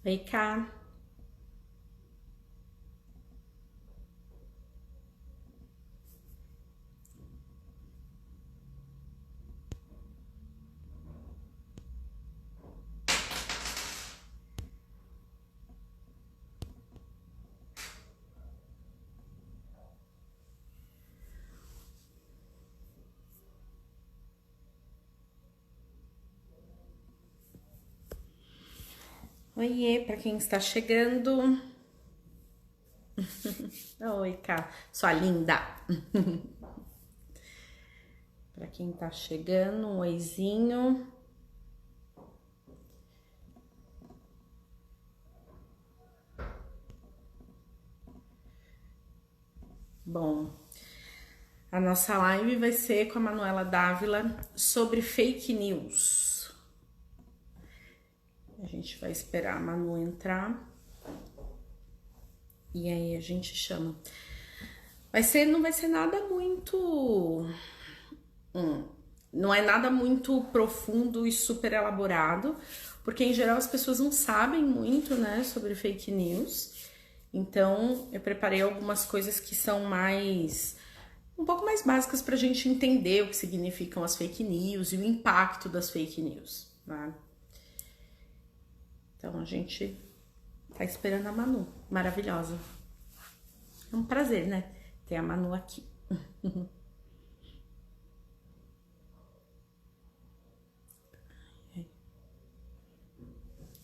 Vem cá. Oiê, para quem está chegando. Oi, Cá, sua linda. Para quem tá chegando, um oizinho. Bom, a nossa live vai ser com a Manuela Dávila sobre fake news. A gente vai esperar a Manu entrar. E aí a gente chama. Não vai ser nada muito. Não é nada muito profundo e super elaborado, porque em geral as pessoas não sabem muito, né, sobre fake news. Então eu preparei algumas coisas que são um pouco mais básicas pra gente entender o que significam as fake news e o impacto das fake news, né? Então a gente tá esperando a Manu, maravilhosa. É um prazer, né, ter a Manu aqui.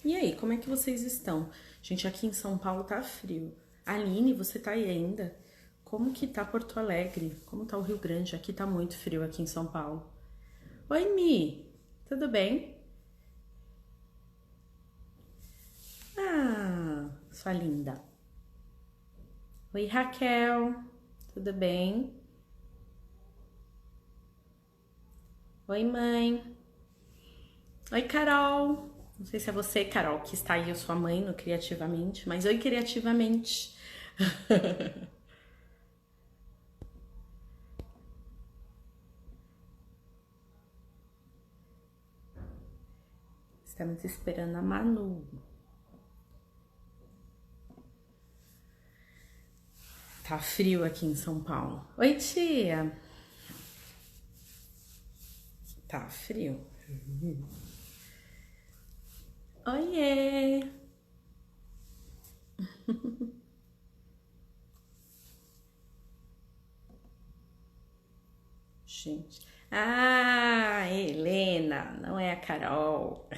E aí, como é que vocês estão? Gente, aqui em São Paulo tá frio. Aline, você tá aí ainda? Como que tá Porto Alegre? Como tá o Rio Grande? Aqui tá muito frio aqui em São Paulo. Oi, Mi, tudo bem? Ah, sua linda. Oi, Raquel, tudo bem? Oi, mãe. Oi, Carol. Não sei se é você, Carol, que está aí, ou sua mãe no Criativamente, mas oi, Criativamente. Estamos esperando a Manu. Tá frio aqui em São Paulo. Oi, tia. Tá frio. Oiê. Gente. Ah, Helena, não é a Carol.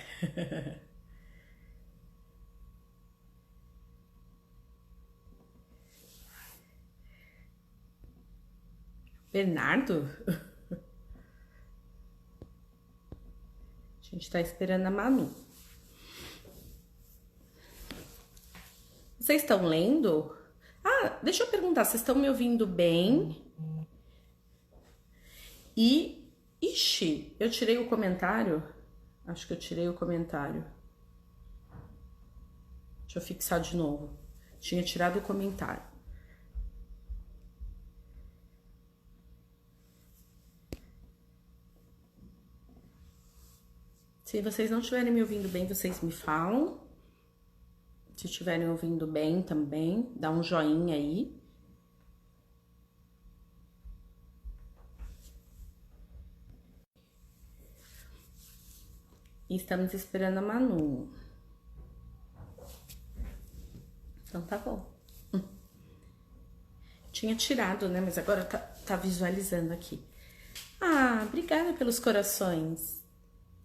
Bernardo? A gente tá esperando a Manu. Vocês estão lendo? Ah, deixa eu perguntar, vocês estão me ouvindo bem? E, ixi, eu tirei o comentário? Acho que eu tirei o comentário. Deixa eu fixar de novo. Tinha tirado o comentário. Se vocês não estiverem me ouvindo bem, vocês me falam. Se estiverem ouvindo bem também, dá um joinha aí. E estamos esperando a Manu. Então tá bom. Tinha tirado, né? Mas agora tá visualizando aqui. Ah, obrigada pelos corações.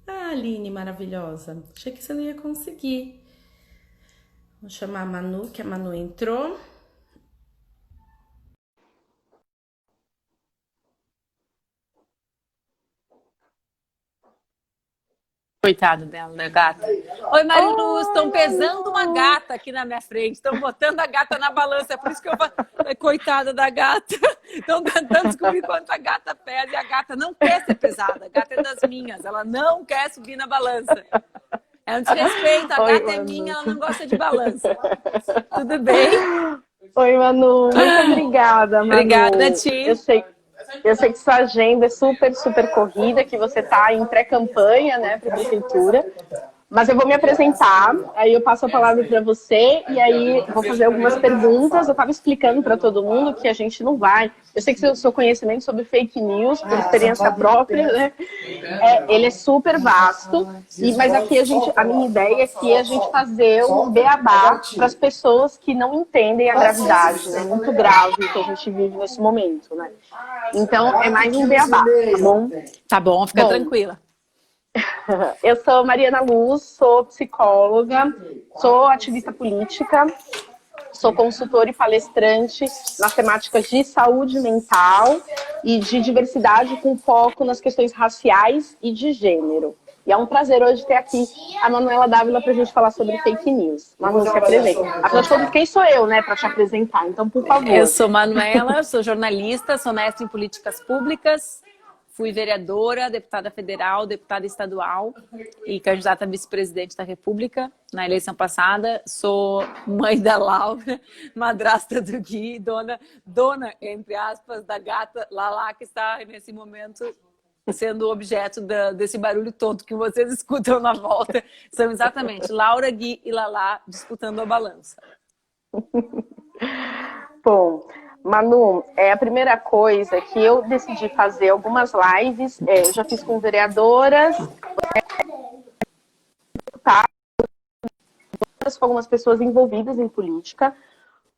Ah, Aline, maravilhosa. Achei que você não ia conseguir. Vou chamar a Manu, que a Manu entrou. Coitado dela, da gata. Oi, Marilu, estão pesando uma gata aqui na minha frente, estão botando a gata na balança, é por isso que eu falo, coitada da gata. Estão tentando descobrir quanto a gata pesa e a gata não quer ser pesada, a gata é das minhas, ela não quer subir na balança. É um desrespeito, a gata é minha, ela não gosta de balança. Tudo bem? Oi, Manu, muito obrigada, Manu. Obrigada a ti. Eu sei que sua agenda é super, super corrida, que você está em pré-campanha, né, para a prefeitura. Mas eu vou me apresentar, aí eu passo a palavra para você e aí vou fazer algumas perguntas. Eu estava explicando para todo mundo que a gente não vai. Eu sei que o seu conhecimento sobre fake news, por experiência própria, né? Ele é super vasto. Mas aqui a minha ideia é que a gente fazer um beabá para as pessoas que não entendem a gravidade, né? Muito grave que a gente vive nesse momento, né? Então é mais um beabá, tá bom? Tá bom, fica tranquila. Eu sou Mariana Luz, sou psicóloga, sou ativista política, sou consultora e palestrante nas temáticas de saúde mental e de diversidade com foco nas questões raciais e de gênero. E é um prazer hoje ter aqui a Manuela Dávila para a gente falar sobre fake news. Manu, se apresenta. Afinal de contas, quem sou eu, né, para te apresentar? Então, por favor. Eu sou Manuela, sou jornalista, sou mestre em políticas públicas. Fui vereadora, deputada federal, deputada estadual e candidata a vice-presidente da República na eleição passada. Sou mãe da Laura, madrasta do Gui, dona, entre aspas, da gata Lala, que está nesse momento sendo objeto desse barulho tonto que vocês escutam na volta. São exatamente Laura, Gui e Lala disputando a balança. Bom... Manu, a primeira coisa que eu decidi fazer algumas lives, eu já fiz com vereadoras, com algumas pessoas envolvidas em política,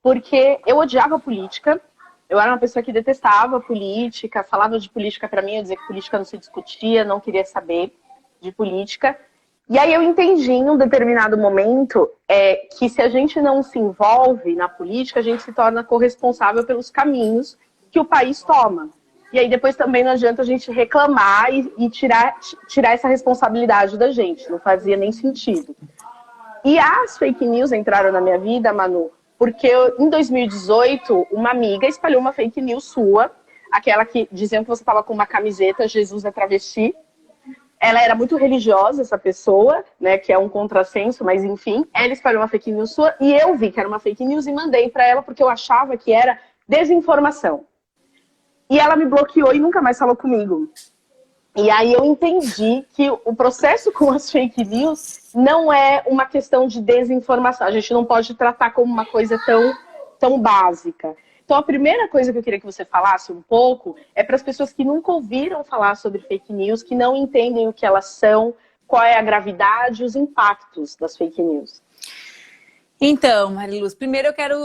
porque eu odiava política, eu era uma pessoa que detestava política, falava de política para mim, eu dizia que política não se discutia, não queria saber de política. E aí eu entendi em um determinado momento que se a gente não se envolve na política, a gente se torna corresponsável pelos caminhos que o país toma. E aí depois também não adianta a gente reclamar e tirar essa responsabilidade da gente. Não fazia nem sentido. E as fake news entraram na minha vida, Manu, porque em 2018, uma amiga espalhou uma fake news sua, aquela que diziam que você estava com uma camiseta Jesus é travesti. Ela era muito religiosa, essa pessoa, né, que é um contrassenso, mas enfim, ela espalhou uma fake news sua e eu vi que era uma fake news e mandei para ela porque eu achava que era desinformação. E ela me bloqueou e nunca mais falou comigo. E aí eu entendi que o processo com as fake news não é uma questão de desinformação. A gente não pode tratar como uma coisa tão básica. Então, a primeira coisa que eu queria que você falasse um pouco é para as pessoas que nunca ouviram falar sobre fake news, que não entendem o que elas são, qual é a gravidade e os impactos das fake news. Então, Mariluz, primeiro eu quero,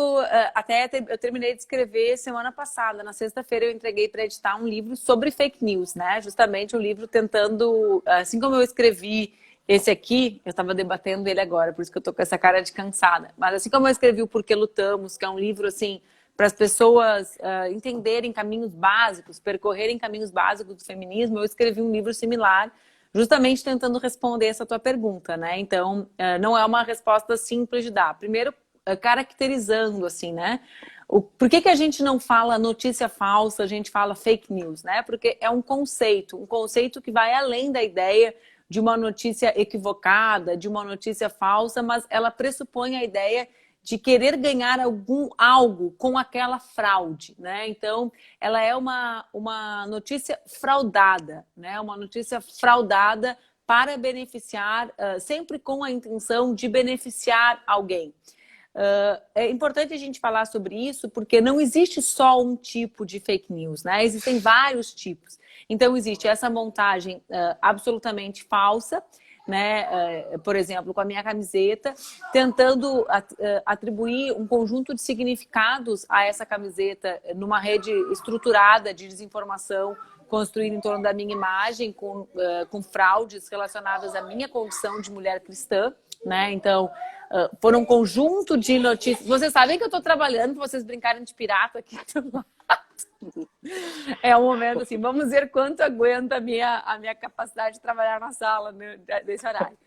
eu terminei de escrever semana passada, na sexta-feira eu entreguei para editar um livro sobre fake news, né? Justamente um livro tentando, assim como eu escrevi esse aqui, eu estava debatendo ele agora, por isso que eu tô com essa cara de cansada, mas assim como eu escrevi o Porquê Lutamos, que é um livro assim, para as pessoas entenderem caminhos básicos, percorrerem caminhos básicos do feminismo, eu escrevi um livro similar, justamente tentando responder essa tua pergunta, né? Então, não é uma resposta simples de dar. Primeiro, caracterizando, assim, né? Por que a gente não fala notícia falsa, a gente fala fake news, né? Porque é um conceito que vai além da ideia de uma notícia equivocada, de uma notícia falsa, mas ela pressupõe a ideia de querer ganhar algo com aquela fraude, né? Então, ela é uma notícia fraudada, né? Uma notícia fraudada para beneficiar, sempre com a intenção de beneficiar alguém. É importante a gente falar sobre isso porque não existe só um tipo de fake news, né? Existem vários tipos. Então, existe essa montagem absolutamente falsa, né? Por exemplo, com a minha camiseta, tentando atribuir um conjunto de significados a essa camiseta numa rede estruturada de desinformação construída em torno da minha imagem, com fraudes relacionadas à minha condição de mulher cristã, né? Então, foram um conjunto de notícias. Vocês sabem que eu estou trabalhando para vocês brincarem de pirata aqui do lado. É um momento assim, vamos ver quanto aguenta a minha capacidade de trabalhar na sala desse horário.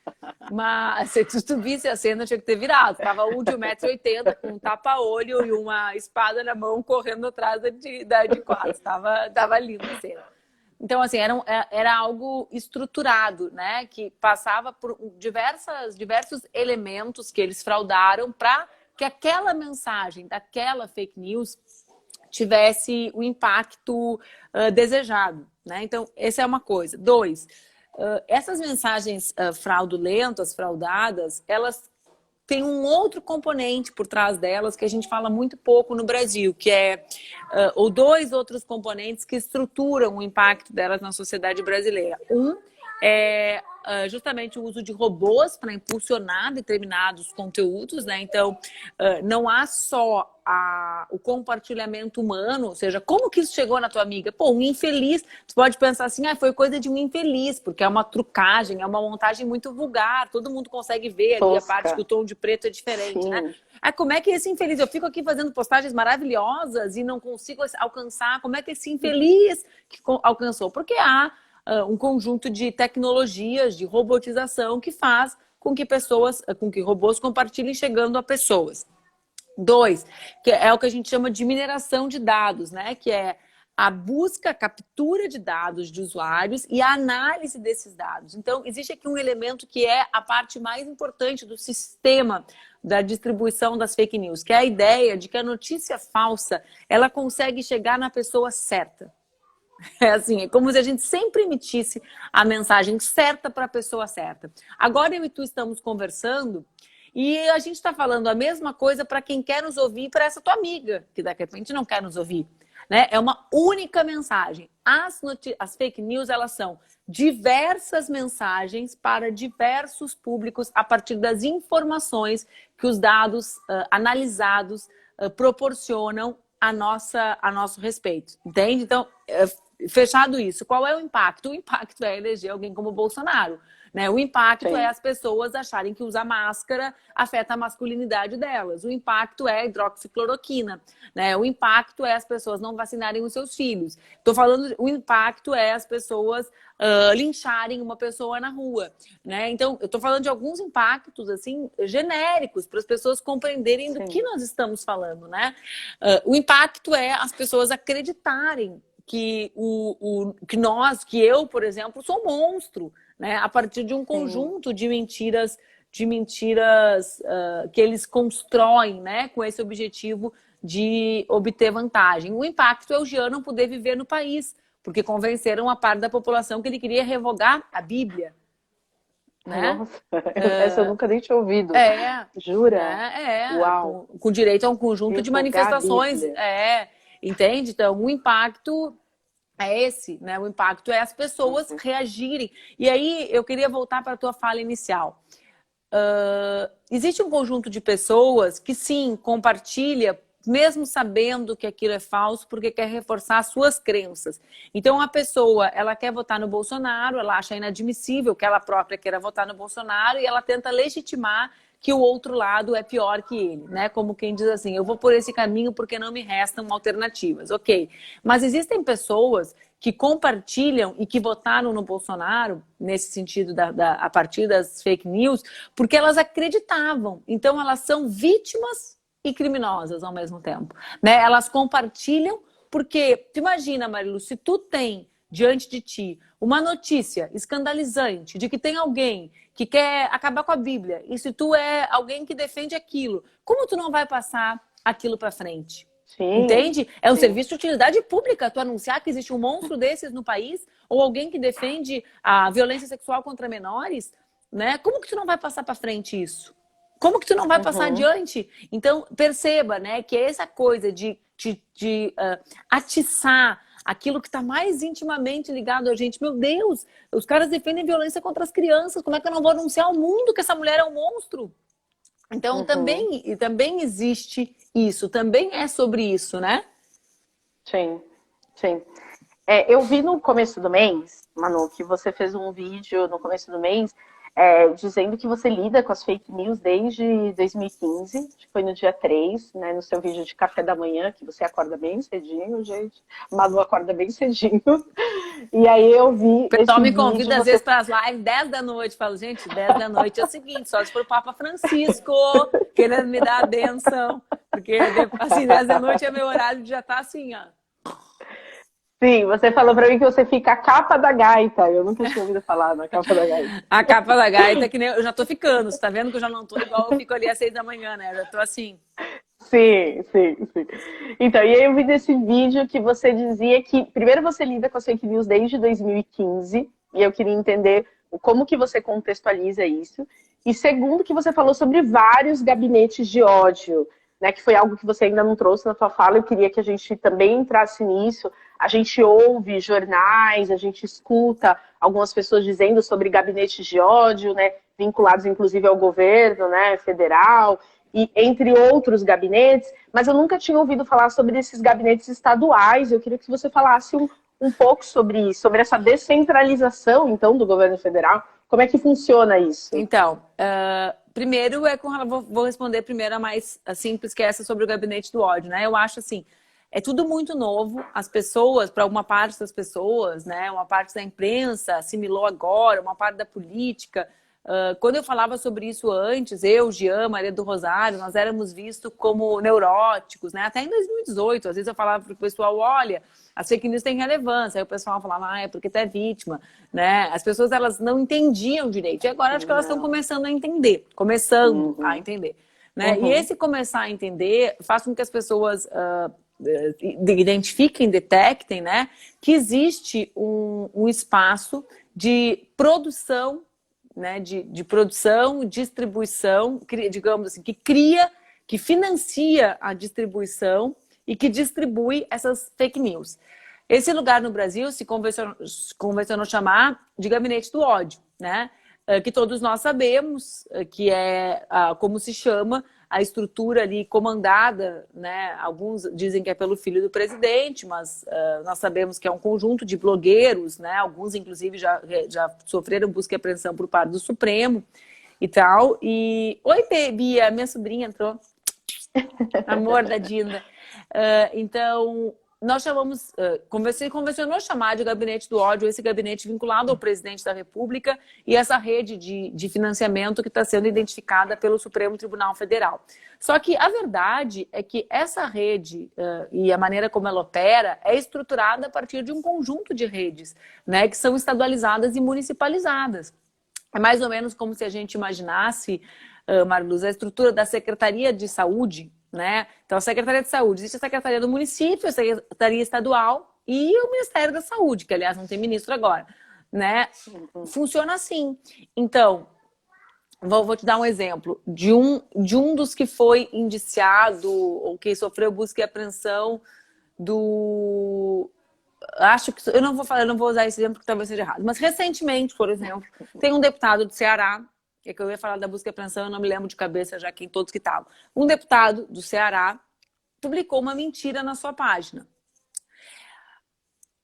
Mas se tu visse a cena, tinha que ter virado. Tava um de 1,80 m com um tapa-olho e uma espada na mão correndo atrás de quadros. Tava linda a cena. Então, assim, era algo estruturado, né? Que passava por diversos elementos que eles fraudaram para que aquela mensagem daquela fake news tivesse o impacto desejado, né? Então, essa é uma coisa. 2, essas mensagens fraudulentas, fraudadas, elas têm um outro componente por trás delas que a gente fala muito pouco no Brasil, que é ou dois outros componentes que estruturam o impacto delas na sociedade brasileira. Um é justamente o uso de robôs para impulsionar determinados conteúdos, né? Então, não há só o compartilhamento humano, ou seja, como que isso chegou na tua amiga? Pô, um infeliz, tu pode pensar assim, foi coisa de um infeliz, porque é uma trucagem, é uma montagem muito vulgar, todo mundo consegue ver ali a parte que o tom de preto é diferente, Sim. né? Como é que esse infeliz, eu fico aqui fazendo postagens maravilhosas e não consigo alcançar, como é que esse infeliz que alcançou? Porque há um conjunto de tecnologias, de robotização que faz com que robôs compartilhem chegando a pessoas. 2, que é o que a gente chama de mineração de dados, né? Que é a busca, a captura de dados de usuários e a análise desses dados. Então, existe aqui um elemento que é a parte mais importante do sistema da distribuição das fake news, que é a ideia de que a notícia falsa, ela consegue chegar na pessoa certa. É assim, é como se a gente sempre emitisse a mensagem certa para a pessoa certa. Agora eu e tu estamos conversando e a gente está falando a mesma coisa para quem quer nos ouvir, para essa tua amiga, que daqui a repente não quer nos ouvir. Né? É uma única mensagem. As fake news, elas são diversas mensagens para diversos públicos a partir das informações que os dados analisados proporcionam a nosso respeito. Entende? Então, fechado isso, qual é o impacto? O impacto é eleger alguém como Bolsonaro. Né? O impacto é as pessoas acharem que usar máscara afeta a masculinidade delas. O impacto é a hidroxicloroquina. Né? O impacto é as pessoas não vacinarem os seus filhos. Estou falando, o impacto é as pessoas lincharem uma pessoa na rua. Né? Então, eu estou falando de alguns impactos assim genéricos para as pessoas compreenderem do que nós estamos falando. Né? O impacto é as pessoas acreditarem que eu, por exemplo, sou um monstro, né? A partir de um conjunto de mentiras que eles constroem, né? Com esse objetivo de obter vantagem. O impacto é o Jean não poder viver no país, porque convenceram a parte da população que ele queria revogar a Bíblia. Né? Nossa, essa eu nunca nem tinha ouvido. Jura? Uau. Com direito a um conjunto de manifestações. Entende? Então, o impacto é esse, né? O impacto é as pessoas reagirem. E aí, eu queria voltar para a tua fala inicial. Existe um conjunto de pessoas que, sim, compartilha, mesmo sabendo que aquilo é falso, porque quer reforçar as suas crenças. Então, a pessoa, ela quer votar no Bolsonaro, ela acha inadmissível que ela própria queira votar no Bolsonaro e ela tenta legitimar que o outro lado é pior que ele, né? Como quem diz assim, eu vou por esse caminho porque não me restam alternativas. Ok, mas existem pessoas que compartilham e que votaram no Bolsonaro, nesse sentido a partir das fake news, porque elas acreditavam. Então, elas são vítimas e criminosas ao mesmo tempo. Né? Elas compartilham porque, tu imagina, Marilu, se tu tem diante de ti uma notícia escandalizante de que tem alguém que quer acabar com a Bíblia, e se tu é alguém que defende aquilo, como tu não vai passar aquilo para frente? Sim, entende? É um serviço de utilidade pública tu anunciar que existe um monstro desses no país, ou alguém que defende a violência sexual contra menores, né? Como que tu não vai passar para frente isso? Como que tu não vai passar adiante? Então, perceba, né, que é essa coisa de atiçar aquilo que está mais intimamente ligado a gente. Meu Deus, os caras defendem violência contra as crianças. Como é que eu não vou anunciar ao mundo que essa mulher é um monstro? Então, também existe isso. Também é sobre isso, né? Sim, sim. Eu vi no começo do mês, Manu, que você fez um vídeo no começo do mês dizendo que você lida com as fake news desde 2015, acho que foi no dia 3, né, no seu vídeo de café da manhã, que você acorda bem cedinho, gente. Manu acorda bem cedinho. E aí eu vi. O pessoal me convida às vezes para as lives 10 da noite. Falo, gente, 10 da noite é o seguinte, só se for o Papa Francisco querendo me dar a benção. Porque assim, 10 da noite é meu horário de já estar assim, ó. Sim, você falou pra mim que você fica a capa da gaita. Eu nunca tinha ouvido falar na capa da gaita. A capa da gaita, que nem eu já tô ficando. Você tá vendo que eu já não tô igual eu fico ali às 6 da manhã, né? Eu já tô assim. Sim. Então, e aí eu vi desse vídeo que você dizia que primeiro você lida com as fake news desde 2015, e eu queria entender como que você contextualiza isso. E segundo, que você falou sobre vários gabinetes de ódio, né, que foi algo que você ainda não trouxe na sua fala, eu queria que a gente também entrasse nisso. A gente ouve jornais, a gente escuta algumas pessoas dizendo sobre gabinetes de ódio, né, vinculados inclusive ao governo, né, federal, e entre outros gabinetes, mas eu nunca tinha ouvido falar sobre esses gabinetes estaduais. Eu queria que você falasse um pouco sobre isso, sobre essa descentralização, então, do governo federal. Como é que funciona isso? Então, primeiro vou responder primeiro a mais simples, que é essa sobre o gabinete do ódio, né? Eu acho assim, é tudo muito novo. As pessoas, para uma parte das pessoas, né? Uma parte da imprensa assimilou agora, uma parte da política. Quando eu falava sobre isso antes, eu, Jean, Maria do Rosário, nós éramos vistos como neuróticos, né? Até em 2018, às vezes eu falava para o pessoal, olha, as fake news têm relevância. Aí o pessoal falava, é porque tu é vítima, né? As pessoas, elas não entendiam direito. E agora acho que elas estão começando a entender, né? E esse começar a entender faz com que as pessoas identifiquem, detectem, né? Que existe um espaço de produção, né, de produção, distribuição, digamos assim, que cria, que financia a distribuição e que distribui essas fake news. Esse lugar no Brasil se convencionou chamar de gabinete do ódio, né? Que todos nós sabemos que é como se chama a estrutura ali comandada, né? Alguns dizem que é pelo filho do presidente, mas nós sabemos que é um conjunto de blogueiros, né? Alguns, inclusive, já sofreram busca e apreensão por parte do Supremo e tal. E... Oi, Bia, minha sobrinha entrou. Amor da Dinda. Então, nós chamamos, convencionou chamar de gabinete do ódio esse gabinete vinculado ao presidente da República e essa rede de financiamento que está sendo identificada pelo Supremo Tribunal Federal. Só que a verdade é que essa rede e a maneira como ela opera é estruturada a partir de um conjunto de redes, né, que são estadualizadas e municipalizadas. É mais ou menos como se a gente imaginasse, Marluz, a estrutura da Secretaria de Saúde, né? Então, a Secretaria de Saúde, existe a Secretaria do Município, a Secretaria Estadual e o Ministério da Saúde, que, aliás, não tem ministro agora, né? Funciona assim. Então, vou te dar um exemplo de um dos que foi indiciado ou que sofreu busca e apreensão do... Acho que... Eu não vou usar esse exemplo porque talvez seja errado. Mas, recentemente, por exemplo, tem um deputado do Ceará, que eu ia falar da busca e apreensão, eu não me lembro de cabeça já quem todos que estavam. Um deputado do Ceará publicou uma mentira na sua página.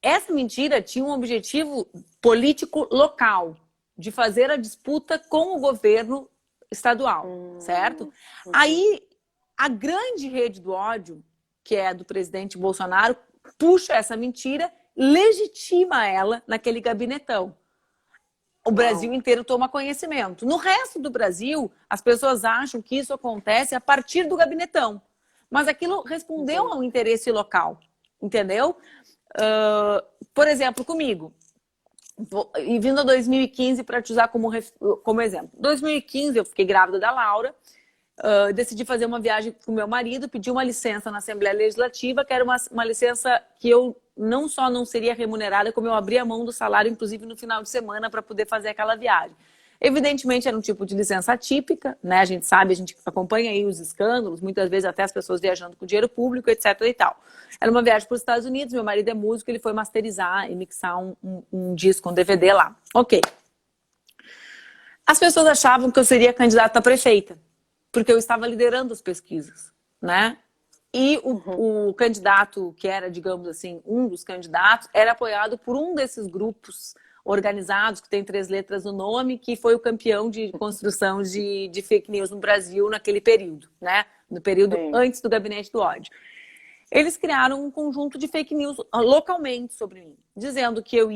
Essa mentira tinha um objetivo político local, de fazer a disputa com o governo estadual, certo? Aí, a grande rede do ódio, que é a do presidente Bolsonaro, puxa essa mentira, legitima ela naquele gabinetão. O Brasil inteiro toma conhecimento. No resto do Brasil, as pessoas acham que isso acontece a partir do gabinetão. Mas aquilo respondeu a um interesse local, entendeu? Por exemplo, comigo. E vindo a 2015 para te usar como exemplo. Em 2015 eu fiquei grávida da Laura, decidi fazer uma viagem com meu marido, pedi uma licença na Assembleia Legislativa, que era uma licença que eu não só não seria remunerada, como eu abria mão do salário, inclusive no final de semana, para poder fazer aquela viagem. Evidentemente era um tipo de licença atípica, né? A gente sabe, a gente acompanha aí os escândalos, muitas vezes até as pessoas viajando com dinheiro público, etc. e tal. Era uma viagem para os Estados Unidos, meu marido é músico, ele foi masterizar e mixar um disco, um DVD lá. Ok. As pessoas achavam que eu seria candidata a prefeita, porque eu estava liderando as pesquisas, né? E o candidato que era, digamos assim, um dos candidatos, era apoiado por um desses grupos organizados, que tem 3 letras no nome, que foi o campeão de construção de fake news no Brasil naquele período, né? No período antes do gabinete do ódio. Eles criaram um conjunto de fake news localmente sobre mim, dizendo que eu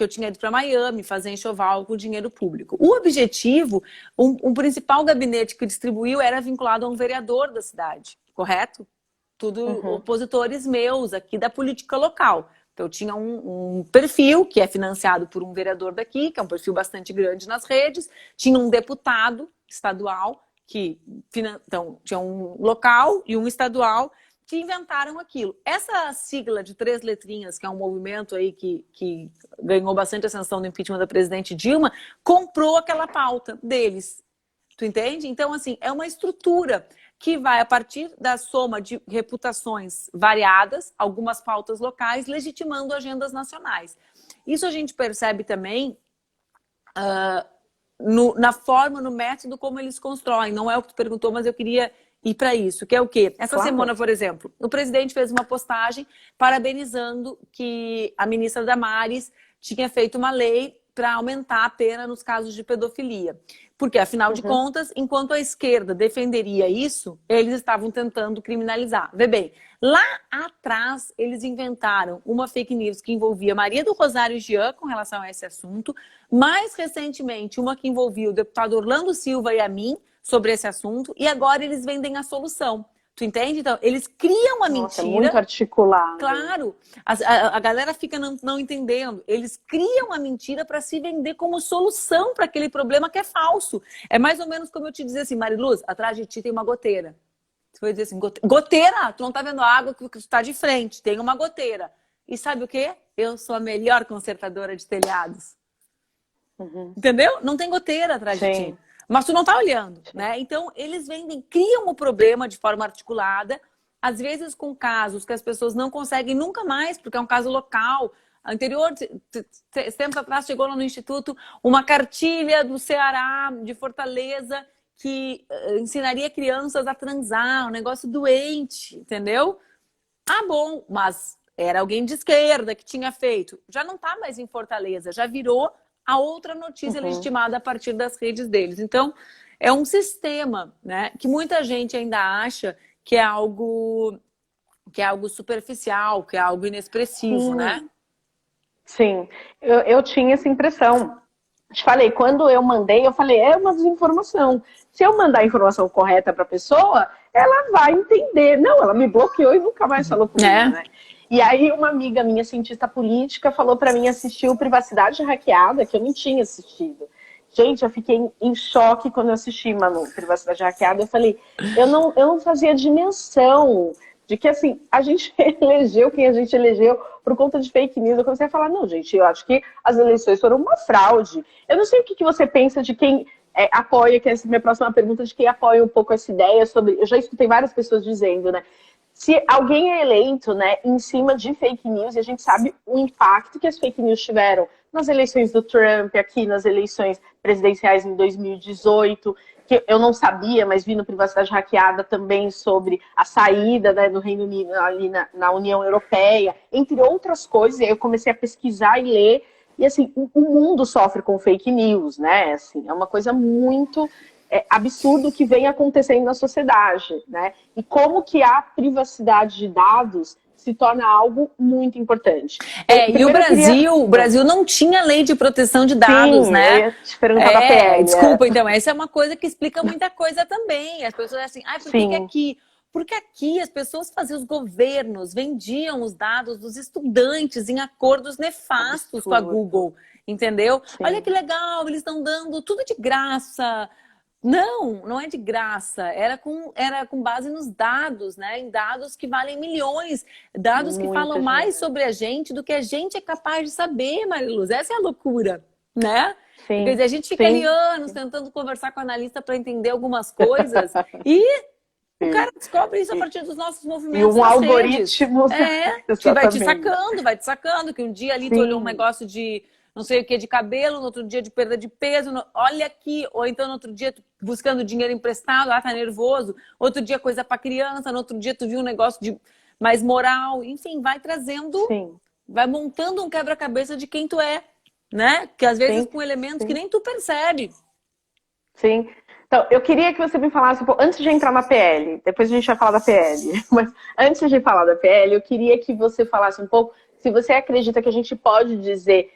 tinha ido para Miami fazer enxoval com dinheiro público. O objetivo, o principal gabinete que distribuiu era vinculado a um vereador da cidade, correto? Tudo opositores meus aqui da política local. Então, eu tinha um perfil que é financiado por um vereador daqui, que é um perfil bastante grande nas redes. Tinha um deputado estadual, então tinha um local e um estadual, que inventaram aquilo. Essa sigla de 3 letrinhas, que é um movimento aí que ganhou bastante ascensão no impeachment da presidente Dilma, comprou aquela pauta deles. Tu entende? Então, assim, é uma estrutura que vai a partir da soma de reputações variadas, algumas pautas locais, legitimando agendas nacionais. Isso a gente percebe também na forma, no método como eles constroem. Não é o que tu perguntou, mas eu queria ir para isso, que é o quê? Essa semana, por exemplo, o presidente fez uma postagem parabenizando que a ministra Damares tinha feito uma lei para aumentar a pena nos casos de pedofilia. Porque, afinal de contas, enquanto a esquerda defenderia isso, eles estavam tentando criminalizar. Vê bem, lá atrás, eles inventaram uma fake news que envolvia Maria do Rosário Jean com relação a esse assunto. Mais recentemente, uma que envolvia o deputado Orlando Silva e a mim sobre esse assunto. E agora eles vendem a solução. Tu entende? Então, eles criam a mentira. É muito articulado. Claro. A galera fica não entendendo. Eles criam a mentira para se vender como solução para aquele problema que é falso. É mais ou menos como eu te dizer assim, Mariluz, atrás de ti tem uma goteira. Você vai dizer assim, goteira? Tu não tá vendo a água que tu tá de frente. Tem uma goteira. E sabe o quê? Eu sou a melhor consertadora de telhados. Entendeu? Não tem goteira atrás de ti. Mas tu não tá olhando, né? Então, eles criam o problema de forma articulada, às vezes com casos que as pessoas não conseguem nunca mais, porque é um caso local. Anterior, tempos atrás, chegou lá no Instituto uma cartilha do Ceará, de Fortaleza, que ensinaria crianças a transar, um negócio doente, entendeu? Ah, bom, mas era alguém de esquerda que tinha feito. Já não tá mais em Fortaleza, já virou a outra notícia legitimada a partir das redes deles. Então, é um sistema, né, que muita gente ainda acha que é algo superficial, que é algo inexpressivo, né? Sim, eu tinha essa impressão. Te falei, quando eu mandei, eu falei, é uma desinformação. Se eu mandar a informação correta para a pessoa, ela vai entender. Não, ela me bloqueou e nunca mais falou comigo, né? E aí uma amiga minha, cientista política, falou para mim assistir o Privacidade Hackeada, que eu não tinha assistido. Gente, eu fiquei em choque quando eu assisti, Manu, Privacidade Hackeada. Eu falei, eu não fazia dimensão de que, assim, a gente elegeu quem a gente elegeu por conta de fake news. Eu comecei a falar, não, gente, eu acho que as eleições foram uma fraude. Eu não sei o que você pensa de quem apoia, que essa é a minha próxima pergunta, de quem apoia um pouco essa ideia sobre... Eu já escutei várias pessoas dizendo, né? Se alguém é eleito, né, em cima de fake news, e a gente sabe o impacto que as fake news tiveram nas eleições do Trump, aqui nas eleições presidenciais em 2018, que eu não sabia, mas vi no Privacidade Hackeada também sobre a saída, né, do Reino Unido ali na União Europeia, entre outras coisas. E aí eu comecei a pesquisar e ler, e assim, o mundo sofre com fake news, né? Assim, é uma coisa muito... absurdo que vem acontecendo na sociedade, né? E como que a privacidade de dados se torna algo muito importante. E o Brasil não tinha lei de proteção de dados, né? Eu ia te perguntar da PL. Desculpa, então, essa é uma coisa que explica muita coisa também. As pessoas assim, por que aqui? Porque aqui as pessoas faziam, os governos vendiam os dados dos estudantes em acordos nefastos com a Google, entendeu? Sim. Olha que legal, eles estão dando tudo de graça. Não é de graça. Era com base nos dados, né? Em dados que valem milhões. Dados que falam mais sobre a gente do que a gente é capaz de saber, Mariluz. Essa é a loucura, né? Sim. Quer dizer, a gente fica ali anos tentando conversar com o analista para entender algumas coisas e o cara descobre isso a partir dos nossos movimentos. E um algoritmo. Que vai te sacando, que um dia ali tu olhou um negócio de... não sei o que, de cabelo, no outro dia de perda de peso, olha aqui, ou então no outro dia buscando dinheiro emprestado, tá nervoso, outro dia coisa para criança, no outro dia tu viu um negócio de mais moral, enfim, vai trazendo, vai montando um quebra-cabeça de quem tu é, né? Que às vezes com elementos que nem tu percebe. Sim. Então, eu queria que você me falasse, antes de entrar na PL, depois a gente vai falar da PL, mas antes de falar da PL, eu queria que você falasse um pouco se você acredita que a gente pode dizer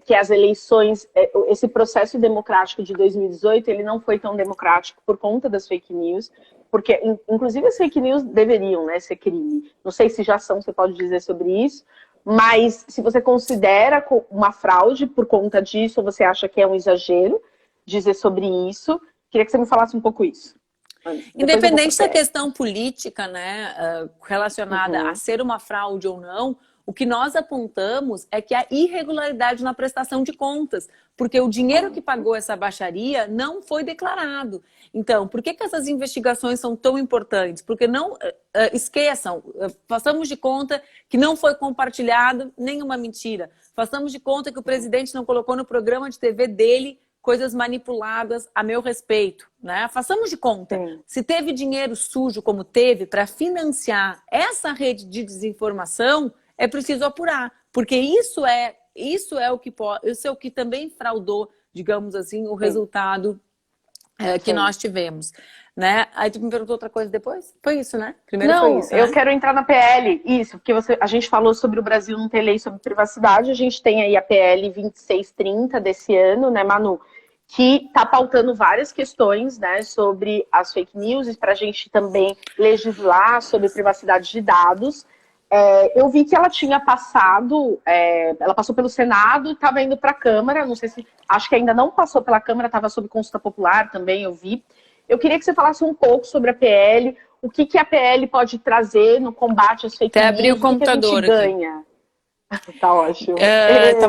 que as eleições, esse processo democrático de 2018, ele não foi tão democrático por conta das fake news, porque, inclusive, as fake news deveriam, né, ser crime. Não sei se já são, você pode dizer sobre isso, mas se você considera uma fraude por conta disso, ou você acha que é um exagero dizer sobre isso, queria que você me falasse um pouco isso. Independente da questão política, né, relacionada a ser uma fraude ou não, o que nós apontamos é que há irregularidade na prestação de contas, porque o dinheiro que pagou essa baixaria não foi declarado. Então, por que essas investigações são tão importantes? Porque não esqueçam, façamos de conta que não foi compartilhado nenhuma mentira. Façamos de conta que o presidente não colocou no programa de TV dele coisas manipuladas a meu respeito, né? Façamos de conta. Sim. Se teve dinheiro sujo como teve para financiar essa rede de desinformação, é preciso apurar, porque isso é o que também fraudou, digamos assim, o resultado que nós tivemos, né? Aí tu me perguntou outra coisa depois? Foi isso, né? Primeiro não, foi isso, né? eu quero entrar na PL, isso, porque a gente falou sobre o Brasil não ter lei sobre privacidade, a gente tem aí a PL 2630 desse ano, né, Manu? Que está pautando várias questões, né, sobre as fake news, para a gente também legislar sobre privacidade de dados. Eu vi que ela tinha passado, ela passou pelo Senado e estava indo para a Câmara, não sei se, acho que ainda não passou pela Câmara, estava sob consulta popular também, eu vi. Eu queria que você falasse um pouco sobre a PL, o que a PL pode trazer no combate às fake news, abrir o computador que a gente ganha. Tá ótimo. Eu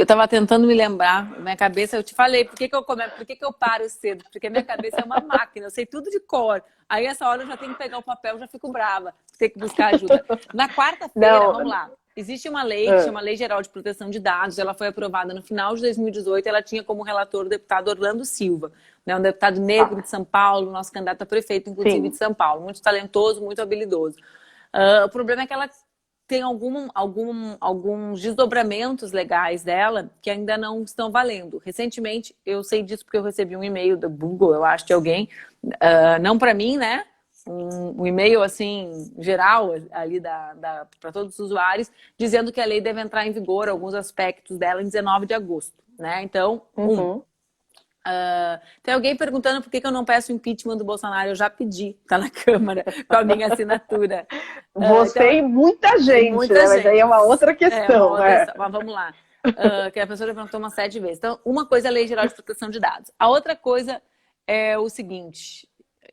tava tentando me lembrar, minha cabeça, eu te falei, por que eu paro cedo? Porque minha cabeça é uma máquina, eu sei tudo de cor. Aí essa hora eu já tenho que pegar o papel, já fico brava, tenho que buscar ajuda. Na quarta-feira, vamos lá, existe uma lei que chama Lei Geral de Proteção de Dados, ela foi aprovada no final de 2018, ela tinha como relator o deputado Orlando Silva, né, um deputado negro de São Paulo, nosso candidato a prefeito, inclusive, de São Paulo, muito talentoso, muito habilidoso. O problema é que ela tem alguns desdobramentos legais dela que ainda não estão valendo. Recentemente, eu sei disso porque eu recebi um e-mail do Google, eu acho, de alguém, não para mim, né? Um e-mail, assim, geral, ali para todos os usuários, dizendo que a lei deve entrar em vigor, alguns aspectos dela, em 19 de agosto, né? Então, tem alguém perguntando por que eu não peço o impeachment do Bolsonaro. Eu já pedi, tá na Câmara, com a minha assinatura. Você e muita gente, né? Mas aí é uma outra questão. Mas vamos lá. Que a pessoa já perguntou umas 7 vezes. Então, uma coisa é a Lei Geral de Proteção de Dados. A outra coisa é o seguinte...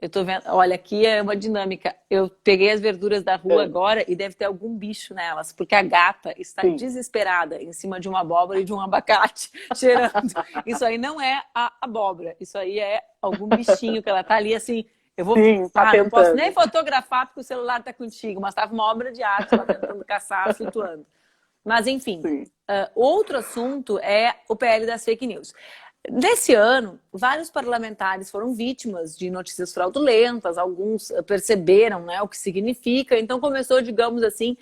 Eu tô vendo, olha, aqui é uma dinâmica. Eu peguei as verduras da rua agora e deve ter algum bicho nelas, porque a gata está desesperada em cima de uma abóbora e de um abacate, cheirando. Isso aí não é a abóbora, isso aí é algum bichinho que ela tá ali assim. Eu vou, não posso nem fotografar porque o celular tá contigo, mas estava uma obra de arte lá tentando caçar, flutuando. Mas enfim, outro assunto é o PL das fake news. Nesse ano, vários parlamentares foram vítimas de notícias fraudulentas, alguns perceberam, né, o que significa, então começou, digamos assim,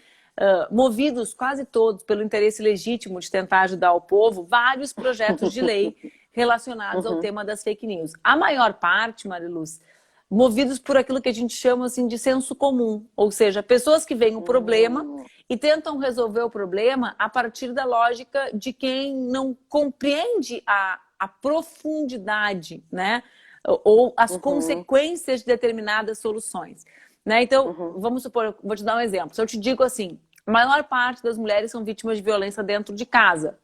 movidos quase todos pelo interesse legítimo de tentar ajudar o povo, vários projetos de lei relacionados ao tema das fake news. A maior parte, Mariluz, movidos por aquilo que a gente chama assim, de senso comum, ou seja, pessoas que veem o problema e tentam resolver o problema a partir da lógica de quem não compreende a profundidade, né? Ou as consequências de determinadas soluções. Né? Então, vamos supor, vou te dar um exemplo. Se eu te digo assim, a maior parte das mulheres são vítimas de violência dentro de casa.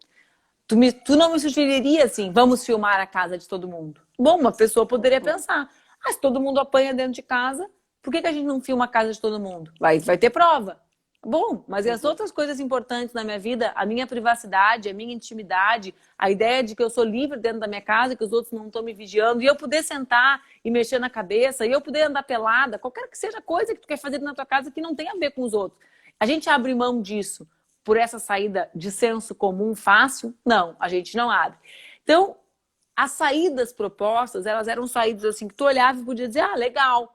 Tu não me sugeriria assim, vamos filmar a casa de todo mundo? Bom, uma pessoa poderia pensar, se todo mundo apanha dentro de casa, por que a gente não filma a casa de todo mundo? Vai ter prova. Bom, mas e as outras coisas importantes na minha vida, a minha privacidade, a minha intimidade, a ideia de que eu sou livre dentro da minha casa, que os outros não estão me vigiando, e eu poder sentar e mexer na cabeça, e eu poder andar pelada, qualquer que seja coisa que tu quer fazer na tua casa que não tem a ver com os outros. A gente abre mão disso por essa saída de senso comum fácil? Não, a gente não abre. Então, as saídas propostas, elas eram saídas assim, que tu olhava e podia dizer, legal,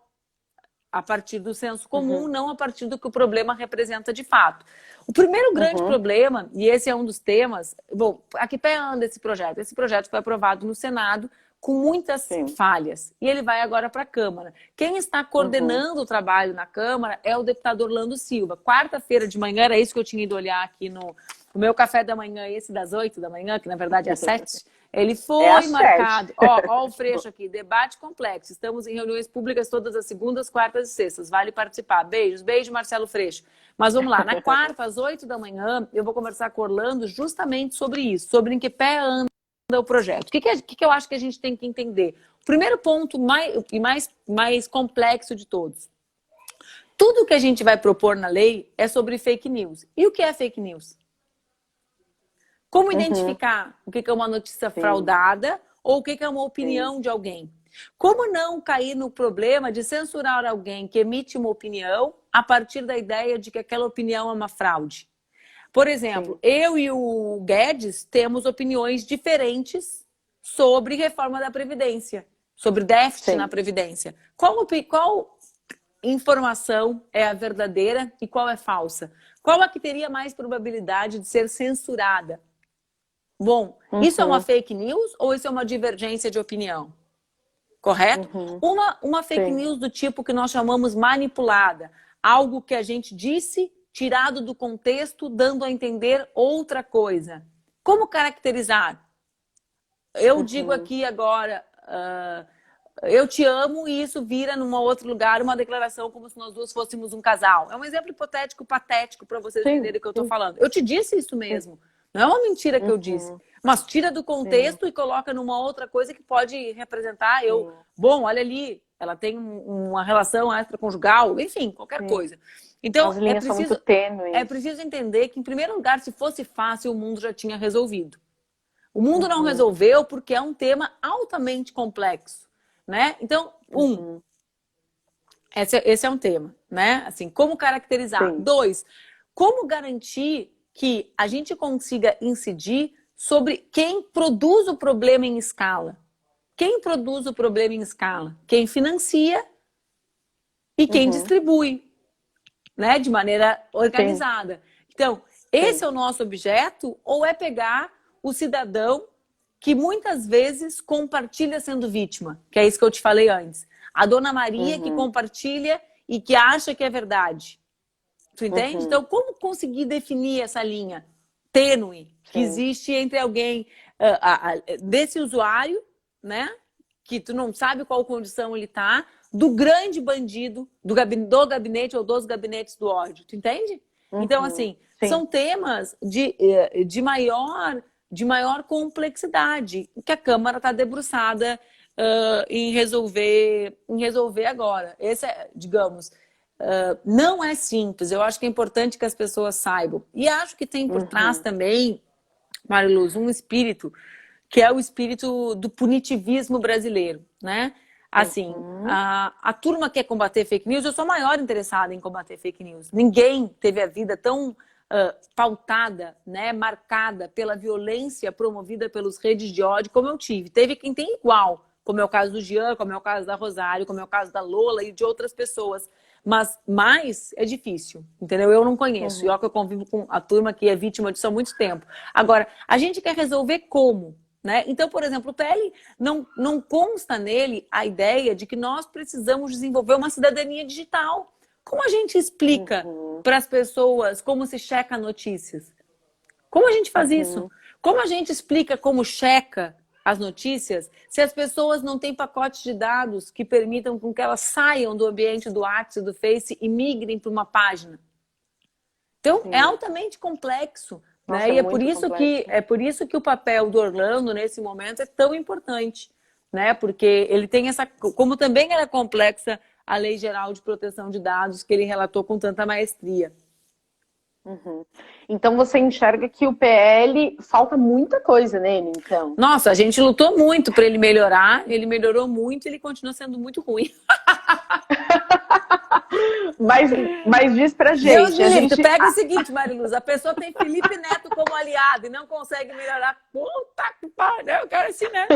a partir do senso comum, não a partir do que o problema representa de fato. O primeiro grande problema, e esse é um dos temas... Bom, a que pé anda esse projeto? Esse projeto foi aprovado no Senado com muitas falhas. E ele vai agora para a Câmara. Quem está coordenando o trabalho na Câmara é o deputado Orlando Silva. Quarta-feira de manhã, era isso que eu tinha ido olhar aqui no meu café da manhã, esse das 8 da manhã, que na verdade é às 7. Ele foi marcado. Ó o Freixo aqui, debate complexo. Estamos em reuniões públicas todas as segundas, quartas e sextas. Vale participar. Beijos, beijo, Marcelo Freixo. Mas vamos lá, na quarta, às 8 da manhã, eu vou conversar com o Orlando justamente sobre isso, sobre em que pé anda ao projeto. O que eu acho que a gente tem que entender? O primeiro ponto mais complexo de todos. Tudo que a gente vai propor na lei é sobre fake news. E o que é fake news? Como identificar o que é uma notícia fraudada ou o que é uma opinião de alguém? Como não cair no problema de censurar alguém que emite uma opinião a partir da ideia de que aquela opinião é uma fraude? Por exemplo, eu e o Guedes temos opiniões diferentes sobre reforma da Previdência, sobre déficit na Previdência. Qual informação é a verdadeira e qual é falsa? Qual a que teria mais probabilidade de ser censurada? Bom, isso é uma fake news ou isso é uma divergência de opinião? Correto? Uma fake news do tipo que nós chamamos manipulada. Algo que a gente disse, tirado do contexto, dando a entender outra coisa. Como caracterizar? Eu digo aqui agora... eu te amo e isso vira num outro lugar uma declaração como se nós duas fôssemos um casal. É um exemplo hipotético, patético, para vocês entenderem o que eu estou falando. Eu te disse isso mesmo. Não é uma mentira que eu disse. Mas tira do contexto e coloca numa outra coisa que pode representar Bom, olha ali, ela tem uma relação extraconjugal, enfim, qualquer coisa. Então, as linhas são muito tênues. É preciso entender que, em primeiro lugar, se fosse fácil, o mundo já tinha resolvido. O mundo não resolveu porque é um tema altamente complexo. Né? Então, esse é um tema, né? Assim, como caracterizar? 2, como garantir que a gente consiga incidir sobre quem produz o problema em escala? Quem produz o problema em escala? Quem financia e quem distribui, né? De maneira organizada. Então, esse é o nosso objeto ou é pegar o cidadão que muitas vezes compartilha sendo vítima, que é isso que eu te falei antes. A Dona Maria que compartilha e que acha que é verdade. Tu entende? Então, como conseguir definir essa linha tênue que existe entre alguém, desse usuário, né? Que tu não sabe qual condição ele tá, do grande bandido, do gabinete ou dos gabinetes do ódio. Tu entende? Então, assim, são temas de maior complexidade, que a Câmara está debruçada em resolver agora. Esse é, digamos, não é simples. Eu acho que é importante que as pessoas saibam. E acho que tem por trás também, Mariluz, um espírito, que é o espírito do punitivismo brasileiro, né? Assim, a turma quer combater fake news, eu sou a maior interessada em combater fake news. Ninguém teve a vida tão pautada, né, marcada pela violência promovida pelas redes de ódio como eu tive. Teve quem tem igual, como é o caso do Jean, como é o caso da Rosário, como é o caso da Lola e de outras pessoas. Mas mais é difícil, entendeu? Eu não conheço. E ó, que eu convivo com a turma que é vítima disso há muito tempo. Agora, a gente quer resolver como? Né? Então, por exemplo, o PL não consta nele a ideia de que nós precisamos desenvolver uma cidadania digital. Como a gente explica para as pessoas como se checa notícias? Como a gente faz isso? Como a gente explica como checa as notícias se as pessoas não têm pacotes de dados que permitam com que elas saiam do ambiente do WhatsApp, do Face e migrem para uma página? Então, é altamente complexo. Nossa, né? E é por isso que o papel do Orlando, nesse momento, é tão importante. Né? Porque ele tem essa... Como também era complexa a Lei Geral de Proteção de Dados, que ele relatou com tanta maestria. Então você enxerga que o PL falta muita coisa nele, então? Nossa, a gente lutou muito para ele melhorar, ele melhorou muito e ele continua sendo muito ruim. Mas diz pra gente... Deus me livre, tu pega o seguinte, Mariluz, a pessoa tem Felipe Neto como aliado e não consegue melhorar. Puta que pariu, eu quero assim, né?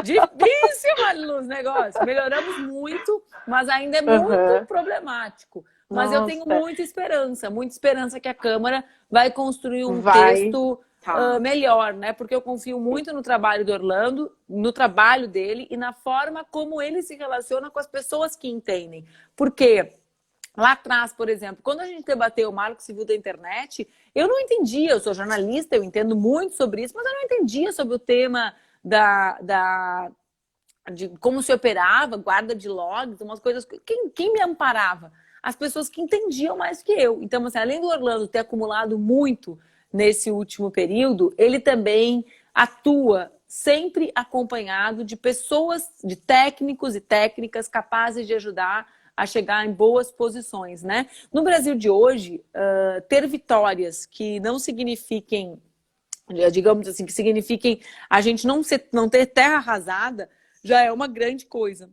Difícil, Mariluz, negócio. Melhoramos muito, mas ainda é muito problemático. Mas eu tenho muita esperança que a Câmara vai construir um texto melhor, né? Porque eu confio muito no trabalho do Orlando, no trabalho dele e na forma como ele se relaciona com as pessoas que entendem. Porque lá atrás, por exemplo, quando a gente debateu o Marco Civil da Internet, eu não entendia, eu sou jornalista, eu entendo muito sobre isso, mas eu não entendia sobre o tema de como se operava, guarda de logs, umas coisas... Quem me amparava? As pessoas que entendiam mais que eu. Então, assim, além do Orlando ter acumulado muito nesse último período, ele também atua sempre acompanhado de pessoas, de técnicos e técnicas capazes de ajudar a chegar em boas posições, né? No Brasil de hoje, ter vitórias que não signifiquem, digamos assim, que signifiquem a gente não ter terra arrasada, já é uma grande coisa.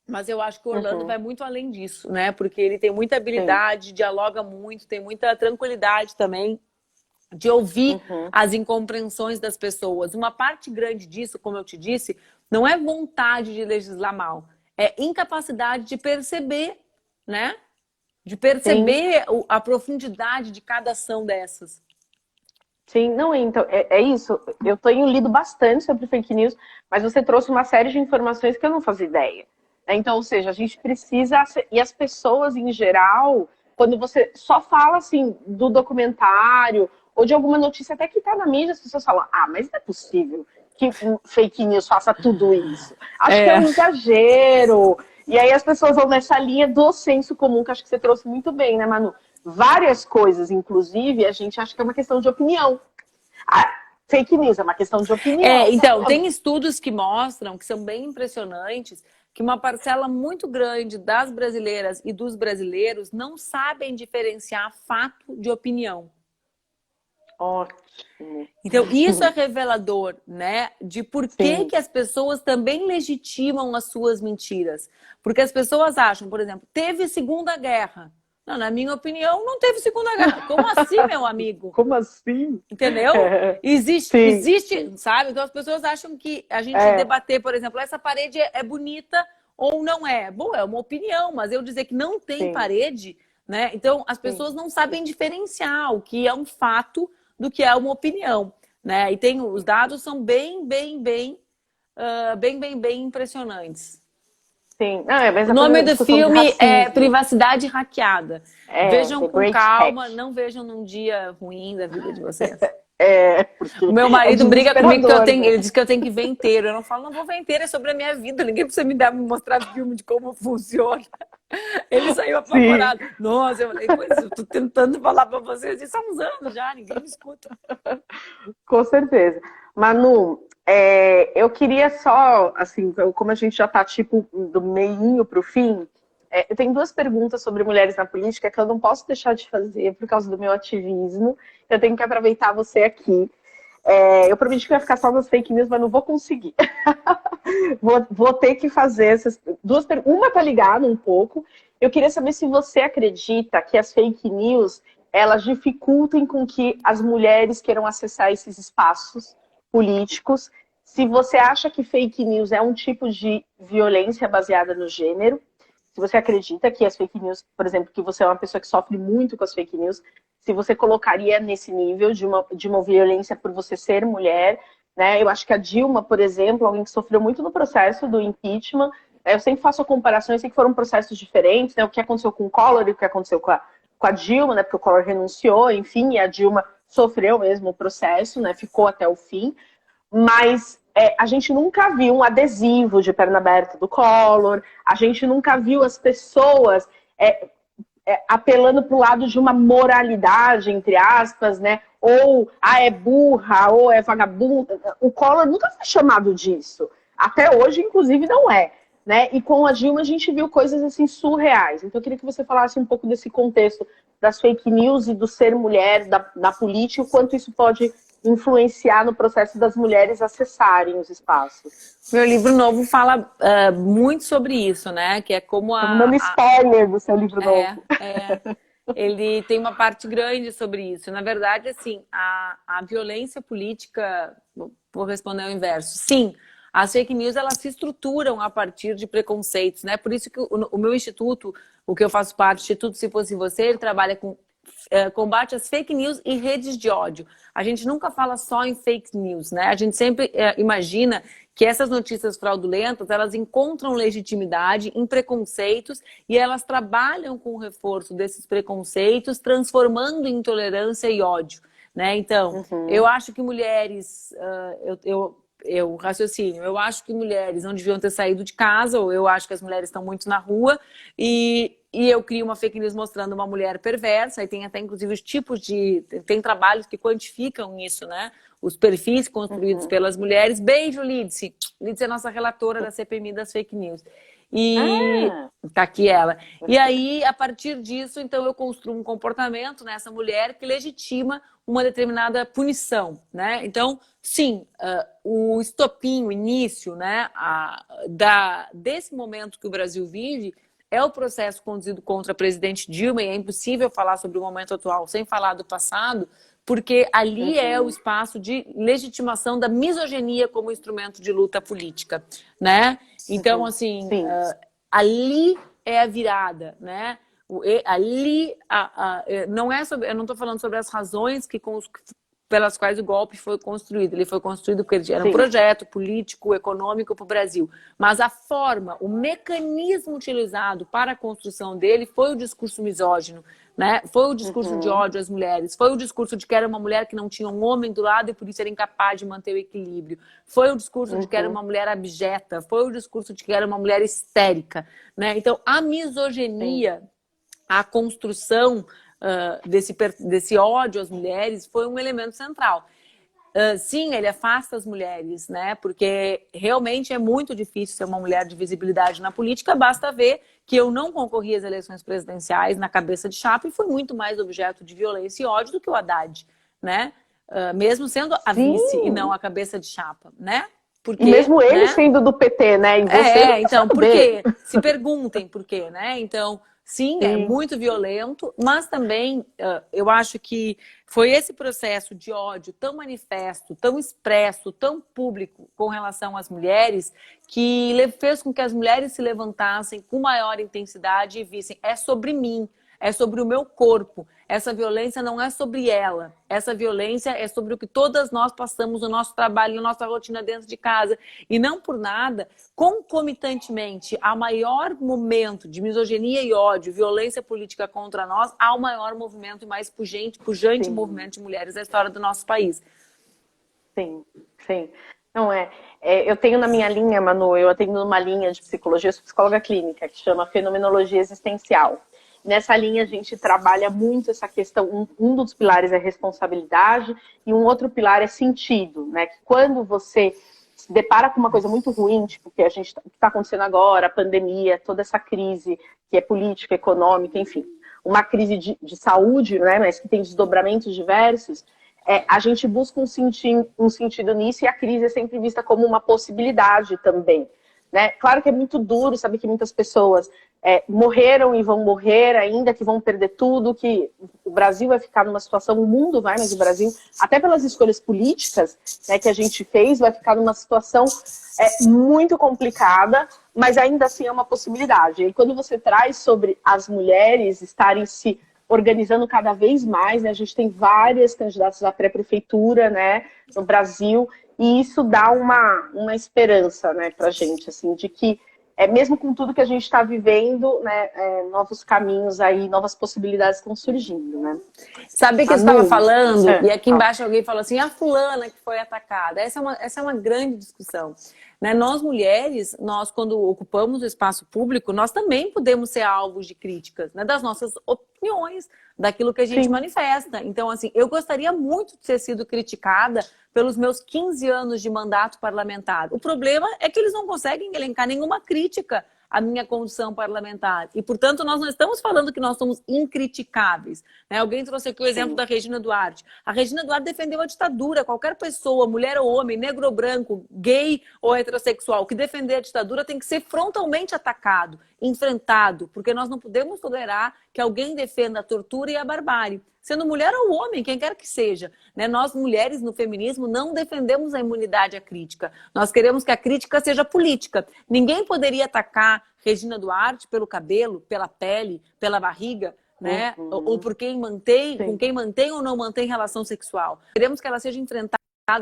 Mas eu acho que o Orlando vai muito além disso, né? Porque ele tem muita habilidade, dialoga muito, tem muita tranquilidade também de ouvir as incompreensões das pessoas. Uma parte grande disso, como eu te disse, não é vontade de legislar mal, é incapacidade de perceber, né? De perceber a profundidade de cada ação dessas. Sim, não, então, é isso. Eu tenho lido bastante sobre fake news, mas você trouxe uma série de informações que eu não fazia ideia. Então, ou seja, a gente precisa... E as pessoas, em geral, quando você só fala, assim, do documentário ou de alguma notícia até que tá na mídia, as pessoas falam, mas não é possível que fake news faça tudo isso. Acho que é um exagero. E aí as pessoas vão nessa linha do senso comum, que acho que você trouxe muito bem, né, Manu? Várias coisas, inclusive, a gente acha que é uma questão de opinião. Fake news é uma questão de opinião. Então, tem estudos que mostram, que são bem impressionantes, que uma parcela muito grande das brasileiras e dos brasileiros não sabem diferenciar fato de opinião. Ótimo. Então, isso é revelador, né? De por que as pessoas também legitimam as suas mentiras. Porque as pessoas acham, por exemplo, teve Segunda Guerra. Não, na minha opinião, não teve Segunda Guerra. Como assim, meu amigo? Como assim? Entendeu? Existe, sabe? Então as pessoas acham que a gente debater, por exemplo, essa parede é bonita ou não é. Bom, é uma opinião, mas eu dizer que não tem parede, né? Então as pessoas não sabem diferenciar o que é um fato do que é uma opinião, né? E os dados são bem impressionantes. Sim. Não, o nome do filme é Privacidade Hackeada. Vejam com calma, não vejam num dia ruim da vida de vocês. O meu marido briga comigo que ele diz que eu tenho que ver inteiro. Eu não falo, não vou ver inteiro, é sobre a minha vida. Ninguém precisa me mostrar filme de como funciona. Ele saiu apavorado. Nossa, eu falei, eu tô tentando falar pra vocês isso há uns anos já, ninguém me escuta. Com certeza. Manu, eu queria só, assim, como a gente já tá tipo do meinho pro fim, eu tenho duas perguntas sobre mulheres na política que eu não posso deixar de fazer por causa do meu ativismo. Eu tenho que aproveitar você aqui. Eu prometi que ia ficar só nas fake news, mas não vou conseguir. vou ter que fazer essas duas perguntas. Uma tá ligada um pouco. Eu queria saber se você acredita que as fake news, elas dificultem com que as mulheres queiram acessar esses espaços políticos. Se você acha que fake news é um tipo de violência baseada no gênero. Se você acredita que as fake news, por exemplo, que você é uma pessoa que sofre muito com as fake news, se você colocaria nesse nível de uma violência por você ser mulher, né? Eu acho que a Dilma, por exemplo, alguém que sofreu muito no processo do impeachment, eu sempre faço a comparação, eu sei que foram processos diferentes, né? O que aconteceu com o Collor e o que aconteceu com a Dilma, né? Porque o Collor renunciou, enfim, e a Dilma sofreu mesmo o processo, né? Ficou até o fim, mas a gente nunca viu um adesivo de perna aberta do Collor, a gente nunca viu as pessoas apelando para o lado de uma moralidade, entre aspas, né? Ou é burra, ou é vagabunda. O Collor nunca foi chamado disso. Até hoje, inclusive, não é. Né? E com a Dilma a gente viu coisas assim surreais. Então eu queria que você falasse um pouco desse contexto das fake news e do ser mulher, da política, o quanto isso pode influenciar no processo das mulheres acessarem os espaços. Meu livro novo fala muito sobre isso, né? Que é como Dando spoiler do seu livro novo. Ele tem uma parte grande sobre isso. Na verdade, assim, a violência política, vou responder ao inverso. Sim, as fake news, elas se estruturam a partir de preconceitos, né? Por isso que o meu instituto, o que eu faço parte, o Instituto Se Fosse Você, ele trabalha com combate às fake news e redes de ódio. A gente nunca fala só em fake news, né? A gente sempre imagina que essas notícias fraudulentas, elas encontram legitimidade em preconceitos e elas trabalham com o reforço desses preconceitos, transformando em intolerância e ódio, né? Então, eu acho que mulheres... eu raciocínio. Eu acho que mulheres não deviam ter saído de casa, ou eu acho que as mulheres estão muito na rua, e eu crio uma fake news mostrando uma mulher perversa, e tem até, inclusive, os tipos de... Tem trabalhos que quantificam isso, né? Os perfis construídos pelas mulheres. Beijo, Lídice. Lídice é a nossa relatora da CPMI das fake news. E tá aqui ela. E aí, a partir disso, então, eu construo um comportamento nessa mulher que legitima uma determinada punição, né? Então, sim, o estopim, o início, né, desse momento que o Brasil vive é o processo conduzido contra a presidente Dilma, e é impossível falar sobre o momento atual sem falar do passado, porque ali é o espaço de legitimação da misoginia como instrumento de luta política, né? Então, assim, ali é a virada, né? Ali, não é sobre, eu não estou falando sobre as razões pelas quais o golpe foi construído. Ele foi construído porque ele era um projeto político, econômico para o Brasil. Mas a forma, o mecanismo utilizado para a construção dele foi o discurso misógino, né? Foi o discurso de ódio às mulheres, foi o discurso de que era uma mulher que não tinha um homem do lado e por isso era incapaz de manter o equilíbrio. Foi o discurso de que era uma mulher abjeta, foi o discurso de que era uma mulher histérica, né? Então, a misoginia, a construção desse ódio às mulheres foi um elemento central. Sim, ele afasta as mulheres, né? Porque realmente é muito difícil ser uma mulher de visibilidade na política. Basta ver que eu não concorri às eleições presidenciais na cabeça de chapa e fui muito mais objeto de violência e ódio do que o Haddad, né? Mesmo sendo a vice e não a cabeça de chapa, né? Porque, e mesmo ele, né, sendo do PT, né? E você então, por quê? Se perguntem por quê, né? Então, sim, é muito violento, mas também eu acho que foi esse processo de ódio tão manifesto, tão expresso, tão público com relação às mulheres, que fez com que as mulheres se levantassem com maior intensidade e vissem, é sobre mim, é sobre o meu corpo. Essa violência não é sobre ela. Essa violência é sobre o que todas nós passamos no nosso trabalho, na nossa rotina dentro de casa. E não por nada, concomitantemente, ao maior momento de misoginia e ódio, violência política contra nós, há o maior movimento e mais pujante movimento de mulheres da história do nosso país. Sim, sim. Não eu tenho na minha linha, Manu, eu atendo numa linha de psicologia, eu sou psicóloga clínica, que chama Fenomenologia Existencial. Nessa linha a gente trabalha muito essa questão, um dos pilares é responsabilidade e um outro pilar é sentido, né? Que quando você se depara com uma coisa muito ruim, tipo o que está acontecendo agora, a pandemia, toda essa crise que é política, econômica, enfim, uma crise de saúde, né? Mas que tem desdobramentos diversos, a gente busca um sentido nisso e a crise é sempre vista como uma possibilidade também. Né? Claro que é muito duro saber que muitas pessoas morreram e vão morrer ainda, que vão perder tudo, que o Brasil vai ficar numa situação, o mundo vai, mas o Brasil, até pelas escolhas políticas, né, que a gente fez, vai ficar numa situação muito complicada, mas ainda assim é uma possibilidade. E quando você traz sobre as mulheres estarem se organizando cada vez mais, né, a gente tem várias candidatas à pré-prefeitura, né, no Brasil. E isso dá uma esperança, né, pra gente, assim, de que, mesmo com tudo que a gente está vivendo, né, novos caminhos aí, novas possibilidades estão surgindo, né? Sabe que eu estava falando, e aqui embaixo alguém falou assim, a fulana que foi atacada. Essa é uma grande discussão. Né? Nós mulheres, quando ocupamos o espaço público, nós também podemos ser alvos de críticas, né? Das nossas opiniões, daquilo que a gente manifesta. Então, assim, eu gostaria muito de ter sido criticada pelos meus 15 anos de mandato parlamentar. O problema é que eles não conseguem elencar nenhuma crítica à minha condição parlamentar. E, portanto, nós não estamos falando que nós somos incriticáveis. Né? Alguém trouxe aqui o exemplo da Regina Duarte. A Regina Duarte defendeu a ditadura. Qualquer pessoa, mulher ou homem, negro ou branco, gay ou heterossexual, que defender a ditadura tem que ser frontalmente atacado, enfrentado, porque nós não podemos tolerar que alguém defenda a tortura e a barbárie. Sendo mulher ou homem, quem quer que seja. Né? Nós, mulheres, no feminismo, não defendemos a imunidade à crítica. Nós queremos que a crítica seja política. Ninguém poderia atacar Regina Duarte pelo cabelo, pela pele, pela barriga, né? Ou por quem com quem mantém ou não mantém relação sexual. Queremos que ela seja enfrentada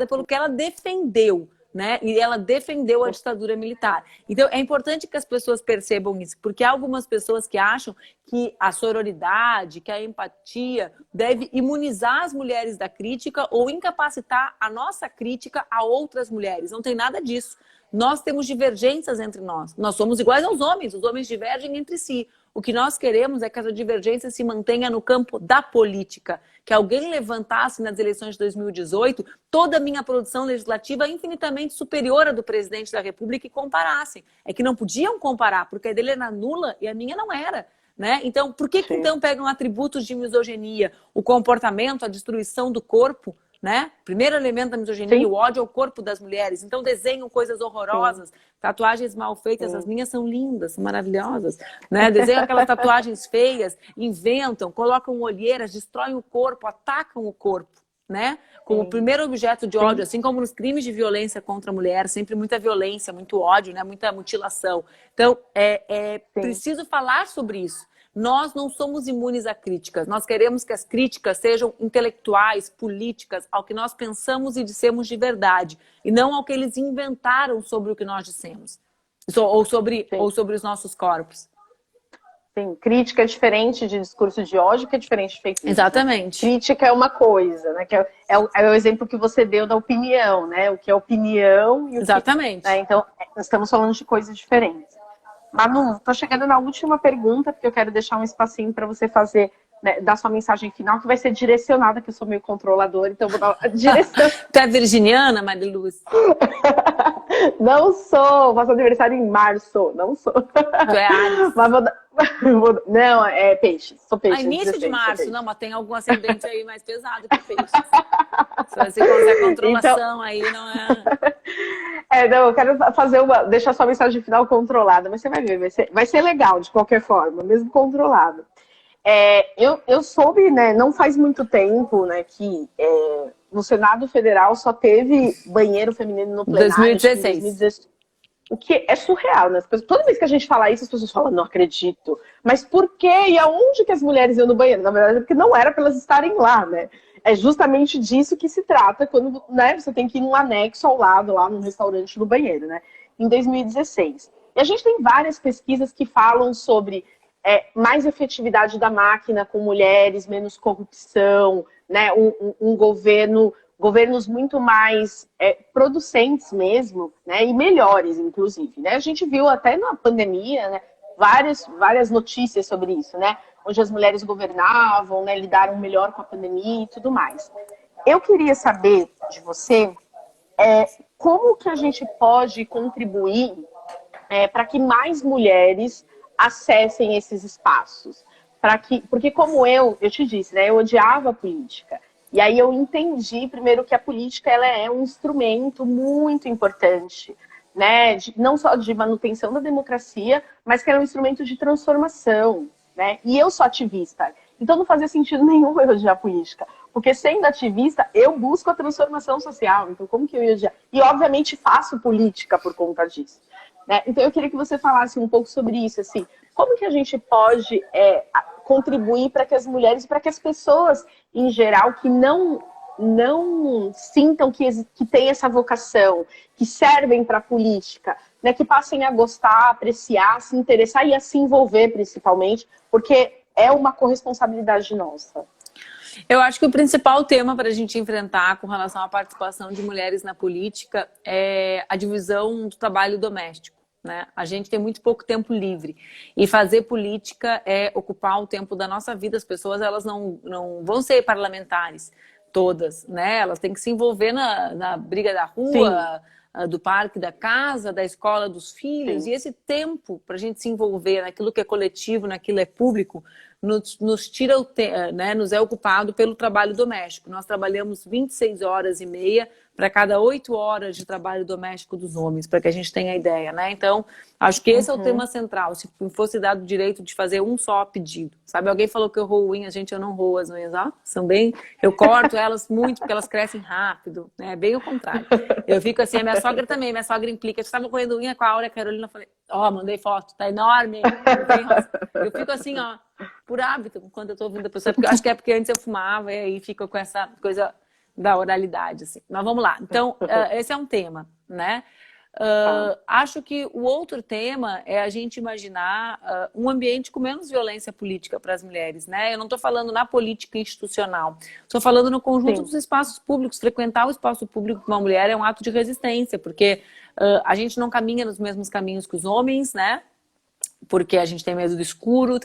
pelo que ela defendeu. né? E ela defendeu a ditadura militar. Então, é importante que as pessoas percebam isso, porque há algumas pessoas que acham que a sororidade, que a empatia deve imunizar as mulheres da crítica ou incapacitar a nossa crítica a outras mulheres. Não tem nada disso. Nós temos divergências entre nós. Nós somos iguais aos homens, os homens divergem entre si. O que nós queremos é que essa divergência se mantenha no campo da política. Que alguém levantasse nas eleições de 2018 toda a minha produção legislativa infinitamente superior à do presidente da República e comparassem. É que não podiam comparar, porque a dele era nula e a minha não era. Né? Então, por que então pegam atributos de misoginia, o comportamento, a destruição do corpo? Né? Primeiro elemento da misoginia, o ódio ao corpo das mulheres. Então desenham coisas horrorosas, tatuagens mal feitas. As minhas são lindas, são maravilhosas, né? Desenham aquelas tatuagens feias, inventam, colocam olheiras, destroem o corpo, atacam o corpo, né? Como o primeiro objeto de ódio, assim como nos crimes de violência contra a mulher, sempre muita violência, muito ódio, né? Muita mutilação. Então é preciso falar sobre isso. Nós não somos imunes a críticas. Nós queremos que as críticas sejam intelectuais, políticas, ao que nós pensamos e dissemos de verdade, e não ao que eles inventaram sobre o que nós dissemos, ou sobre os nossos corpos. Sim, crítica é diferente de discurso de ódio, que é diferente de fake news. Exatamente. Crítica é uma coisa, né? Que é o exemplo que você deu da opinião, né? O que é opinião e o Exatamente. Que, né? Então, nós estamos falando de coisas diferentes. Manu, estou chegando na última pergunta, porque eu quero deixar um espacinho para você fazer, né, dar sua mensagem final, que vai ser direcionada, que eu sou meio controladora, então eu vou dar a direção. Tu é virginiana, Mariluz? Não sou, faço aniversário em março, não sou. Tu é Ares? Mas não, é peixe, sou peixe. Início de março, não, mas tem algum ascendente aí mais pesado que peixe. Se você consegue controlação então... aí, não é... Não, eu quero deixar sua mensagem final controlada, mas você vai ver, vai ser legal de qualquer forma, mesmo controlado. Eu soube, né, não faz muito tempo, né, que no Senado Federal só teve banheiro feminino no plenário. 2016. O que é surreal, né? Toda vez que a gente fala isso, as pessoas falam, não acredito. Mas por quê? E aonde que as mulheres iam no banheiro? Na verdade, é porque não era para elas estarem lá, né? É justamente disso que se trata quando, né, você tem que ir num anexo ao lado, lá no restaurante do banheiro, né? Em 2016. E a gente tem várias pesquisas que falam sobre mais efetividade da máquina com mulheres, menos corrupção, né? Governos muito mais producentes mesmo, né? E melhores, inclusive, né? A gente viu até na pandemia, né? Várias notícias sobre isso, né? Onde as mulheres governavam, né? Lidaram melhor com a pandemia e tudo mais. Eu queria saber de você como que a gente pode contribuir para que mais mulheres acessem esses espaços. Porque como eu te disse, né? Eu odiava a política. E aí eu entendi, primeiro, que a política ela é um instrumento muito importante, né? Não só de manutenção da democracia, mas que ela é um instrumento de transformação, né? E eu sou ativista, então não fazia sentido nenhum eu odiar a política. Porque sendo ativista, eu busco a transformação social. Então como que eu ia odiar? E obviamente faço política por conta disso, né? Então eu queria que você falasse um pouco sobre isso, assim. Como que a gente pode contribuir para que as mulheres, para que as pessoas em geral que não sintam que tem essa vocação, que servem para a política, né, que passem a gostar, apreciar, se interessar e a se envolver principalmente, porque é uma corresponsabilidade nossa. Eu acho que o principal tema para a gente enfrentar com relação à participação de mulheres na política é a divisão do trabalho doméstico. Né? A gente tem muito pouco tempo livre e fazer política é ocupar o tempo da nossa vida. As pessoas elas não vão ser parlamentares todas, né? Elas têm que se envolver na briga da rua, do parque da casa, da escola dos filhos. Sim. E esse tempo para a gente se envolver naquilo que é coletivo, naquilo que é público, nos tira né? Nos é ocupado pelo trabalho doméstico. Nós trabalhamos 26 horas e meia para cada 8 horas de trabalho doméstico dos homens, para que a gente tenha ideia, né? Então, acho que esse é o tema central. Se fosse dado o direito de fazer um só pedido. Sabe, alguém falou que eu roo unhas, gente, eu não roo as unhas, ó. São bem... Eu corto elas muito, porque elas crescem rápido, né? Bem ao contrário. Eu fico assim, a minha sogra também, minha sogra implica. Eu estava correndo unha com a Áurea Carolina, eu falei, mandei foto, tá enorme. Eu fico assim, ó, por hábito, quando eu tô ouvindo a pessoa, porque eu acho que é porque antes eu fumava, e aí fica com essa coisa... da oralidade, assim. Mas vamos lá. Então, esse é um tema, né? Acho que o outro tema é a gente imaginar um ambiente com menos violência política para as mulheres, né? Eu não estou falando na política institucional, estou falando no conjunto dos espaços públicos. Frequentar o espaço público com uma mulher é um ato de resistência, porque a gente não caminha nos mesmos caminhos que os homens, né? Porque a gente tem medo do escuro,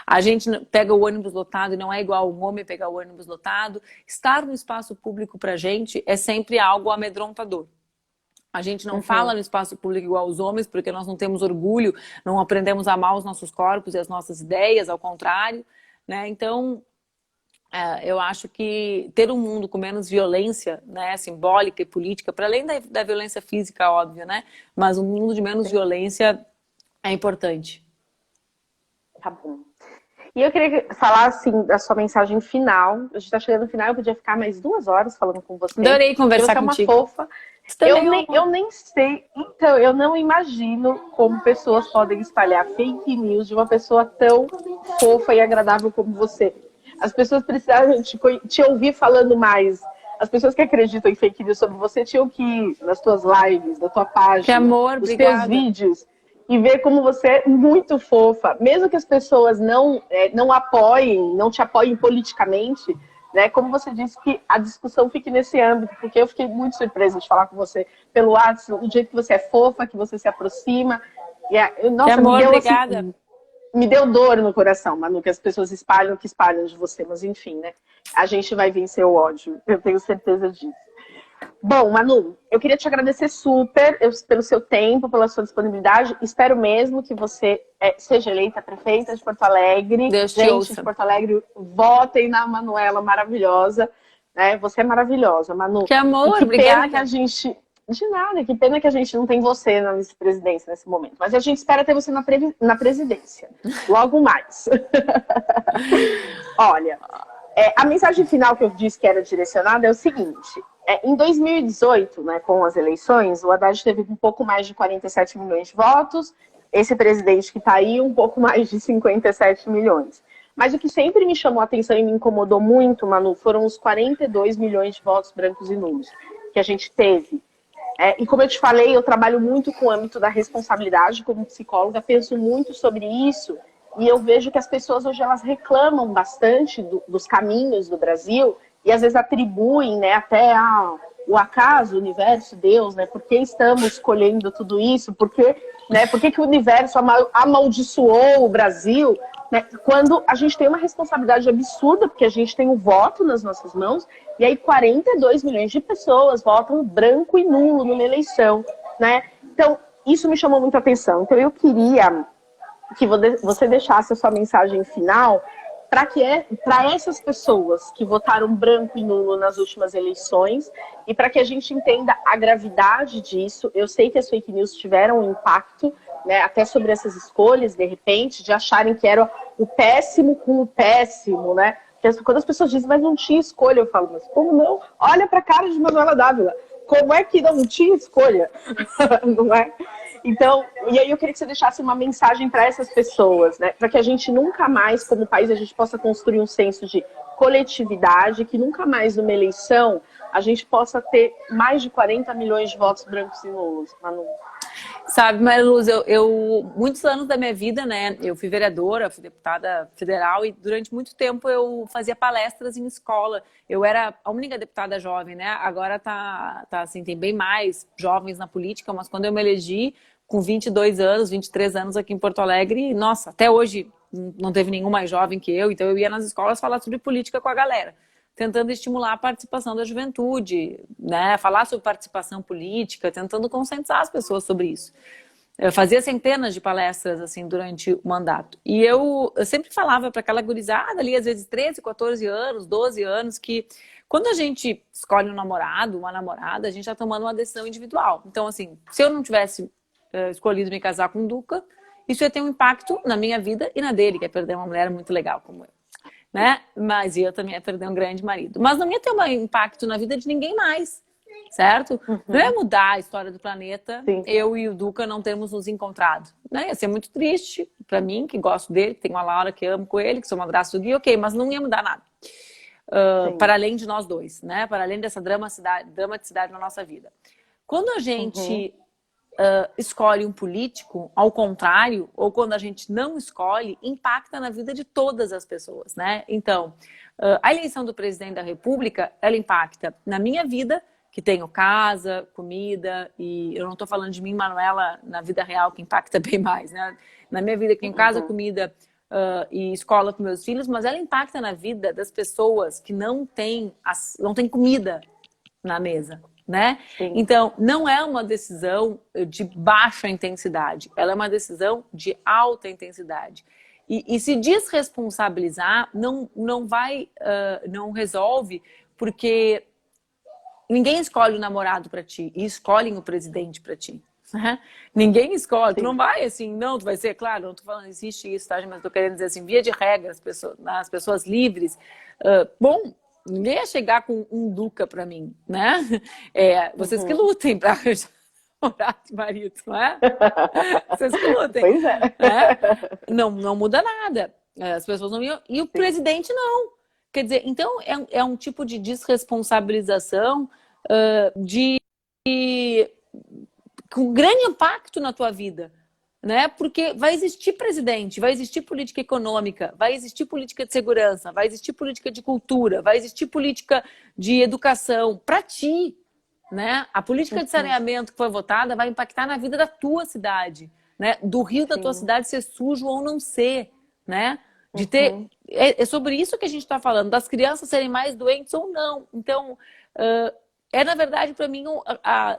a gente pega o ônibus lotado e não é igual um homem pegar o ônibus lotado. Estar no espaço público para a gente é sempre algo amedrontador. A gente não fala no espaço público igual os homens, porque nós não temos orgulho, não aprendemos a amar os nossos corpos e as nossas ideias, ao contrário, né? Então, eu acho que ter um mundo com menos violência, né, simbólica e política, para além da violência física, óbvio, né? Mas um mundo de menos violência é importante. Tá bom. E eu queria falar, assim, da sua mensagem final. A gente tá chegando no final, eu podia ficar mais 2 horas falando com você. Adorei conversar contigo. Você é uma fofa. Eu nem sei, então, eu não imagino como pessoas podem espalhar fake news de uma pessoa tão fofa e agradável como você. As pessoas precisavam te ouvir falando mais. As pessoas que acreditam em fake news sobre você tinham que ir nas tuas lives, na tua página, que amor, nos obrigada. teus vídeos, e ver como você é muito fofa. Mesmo que as pessoas não te apoiem politicamente, né? Como você disse, que a discussão fique nesse âmbito, porque eu fiquei muito surpresa de falar com você pelo WhatsApp, do jeito que você é fofa, que você se aproxima. Nossa, amor, me deu, obrigada. Assim, me deu dor no coração, Manu, que as pessoas espalham o que espalham de você, mas enfim, né? A gente vai vencer o ódio, eu tenho certeza disso. Bom, Manu, eu queria te agradecer super pelo seu tempo, pela sua disponibilidade. Espero mesmo que você seja eleita prefeita de Porto Alegre. Deus te Gente ouça. de Porto Alegre, votem na Manuela maravilhosa. Né? Você é maravilhosa, Manu. Que amor, que obrigada. Pena que a gente... De nada, que pena que a gente não tem você na vice-presidência nesse momento. Mas a gente espera ter você na presidência. Logo mais. Olha, a mensagem final que eu disse que era direcionada é o seguinte. Em 2018, né, com as eleições, o Haddad teve um pouco mais de 47 milhões de votos. Esse presidente que está aí, um pouco mais de 57 milhões. Mas o que sempre me chamou a atenção e me incomodou muito, Manu, foram os 42 milhões de votos brancos e nulos que a gente teve. E como eu te falei, eu trabalho muito com o âmbito da responsabilidade como psicóloga, penso muito sobre isso. E eu vejo que as pessoas hoje elas reclamam bastante dos caminhos do Brasil e às vezes atribuem, né, até o acaso, o universo, Deus, né? Por que estamos colhendo tudo isso? Por que o universo amaldiçoou o Brasil? Né? Quando a gente tem uma responsabilidade absurda, porque a gente tem o voto nas nossas mãos, e aí 42 milhões de pessoas votam branco e nulo numa eleição. Né? Então, isso me chamou muita atenção. Então, eu queria que você deixasse a sua mensagem final para essas pessoas que votaram branco e nulo nas últimas eleições e para que a gente entenda a gravidade disso. Eu sei que as fake news tiveram um impacto, né, até sobre essas escolhas, de repente, de acharem que era o péssimo com o péssimo, né? Porque quando as pessoas dizem, mas não tinha escolha, eu falo, mas como não? Olha para a cara de Manuela Dávila. Como é que não tinha escolha? Não é? Então, e aí eu queria que você deixasse uma mensagem para essas pessoas, né? Para que a gente nunca mais, como país, a gente possa construir um senso de coletividade, que nunca mais numa eleição a gente possa ter mais de 40 milhões de votos brancos e nulos, Manu. Sabe, Maria Luz, eu muitos anos da minha vida, né, eu fui vereadora, fui deputada federal e durante muito tempo eu fazia palestras em escola. Eu era a única deputada jovem, né? Agora tá assim, tem bem mais jovens na política, mas quando eu me elegi com 22 anos, 23 anos aqui em Porto Alegre, nossa, até hoje não teve nenhum mais jovem que eu, então eu ia nas escolas falar sobre política com a galera, tentando estimular a participação da juventude, né? Falar sobre participação política, tentando conscientizar as pessoas sobre isso. Eu fazia centenas de palestras assim durante o mandato. E eu sempre falava para aquela gurizada ali, às vezes 13, 14 anos, 12 anos, que quando a gente escolhe um namorado, uma namorada, a gente está tomando uma decisão individual. Então, assim, se eu não tivesse escolhido me casar com o Duca, isso ia ter um impacto na minha vida e na dele, que é perder uma mulher muito legal como eu. Né? Mas eu também ia perder um grande marido. Mas não ia ter um impacto na vida de ninguém mais, certo? Não ia mudar a história do planeta. Sim. Eu e o Duca não termos nos encontrado. Né? Ia ser muito triste pra mim, que gosto dele, que tenho uma Laura que amo com ele, que sou um abraço do Gui, ok, mas não ia mudar nada. para além de nós dois, né? Para além dessa dramaticidade na nossa vida. Quando a gente escolhe um político, ao contrário, ou quando a gente não escolhe, impacta na vida de todas as pessoas, né? Então, a eleição do presidente da República, ela impacta na minha vida, que tenho casa, comida, e eu não estou falando de mim, Manuela, na vida real, que impacta bem mais, né? Na minha vida, que tenho casa, comida e escola para meus filhos, mas ela impacta na vida das pessoas que não têm comida na mesa, né? Sim. Então, não é uma decisão de baixa intensidade, ela é uma decisão de alta intensidade. E se desresponsabilizar não resolve, porque ninguém escolhe o namorado para ti, e escolhem o presidente para ti. Né? Ninguém escolhe, tu não vai assim, não, tu vai ser, claro, não tô falando, existe isso, tá? Mas tô querendo dizer assim, via de regra, as pessoas livres, bom, ninguém ia chegar com um Duca pra mim, né? Vocês que lutem pra morar de marido, não é? Vocês que lutem. Pois é. Né? Não muda nada. As pessoas não iam. E o presidente não. Quer dizer, então é um tipo de desresponsabilização com grande impacto na tua vida. Né? Porque vai existir presidente, vai existir política econômica, vai existir política de segurança, vai existir política de cultura, vai existir política de educação para ti, né? A política de saneamento que foi votada vai impactar na vida da tua cidade, né? Do rio da tua cidade ser sujo ou não ser, né? De ter é sobre isso que a gente está falando, das crianças serem mais doentes ou não. Então, na verdade para mim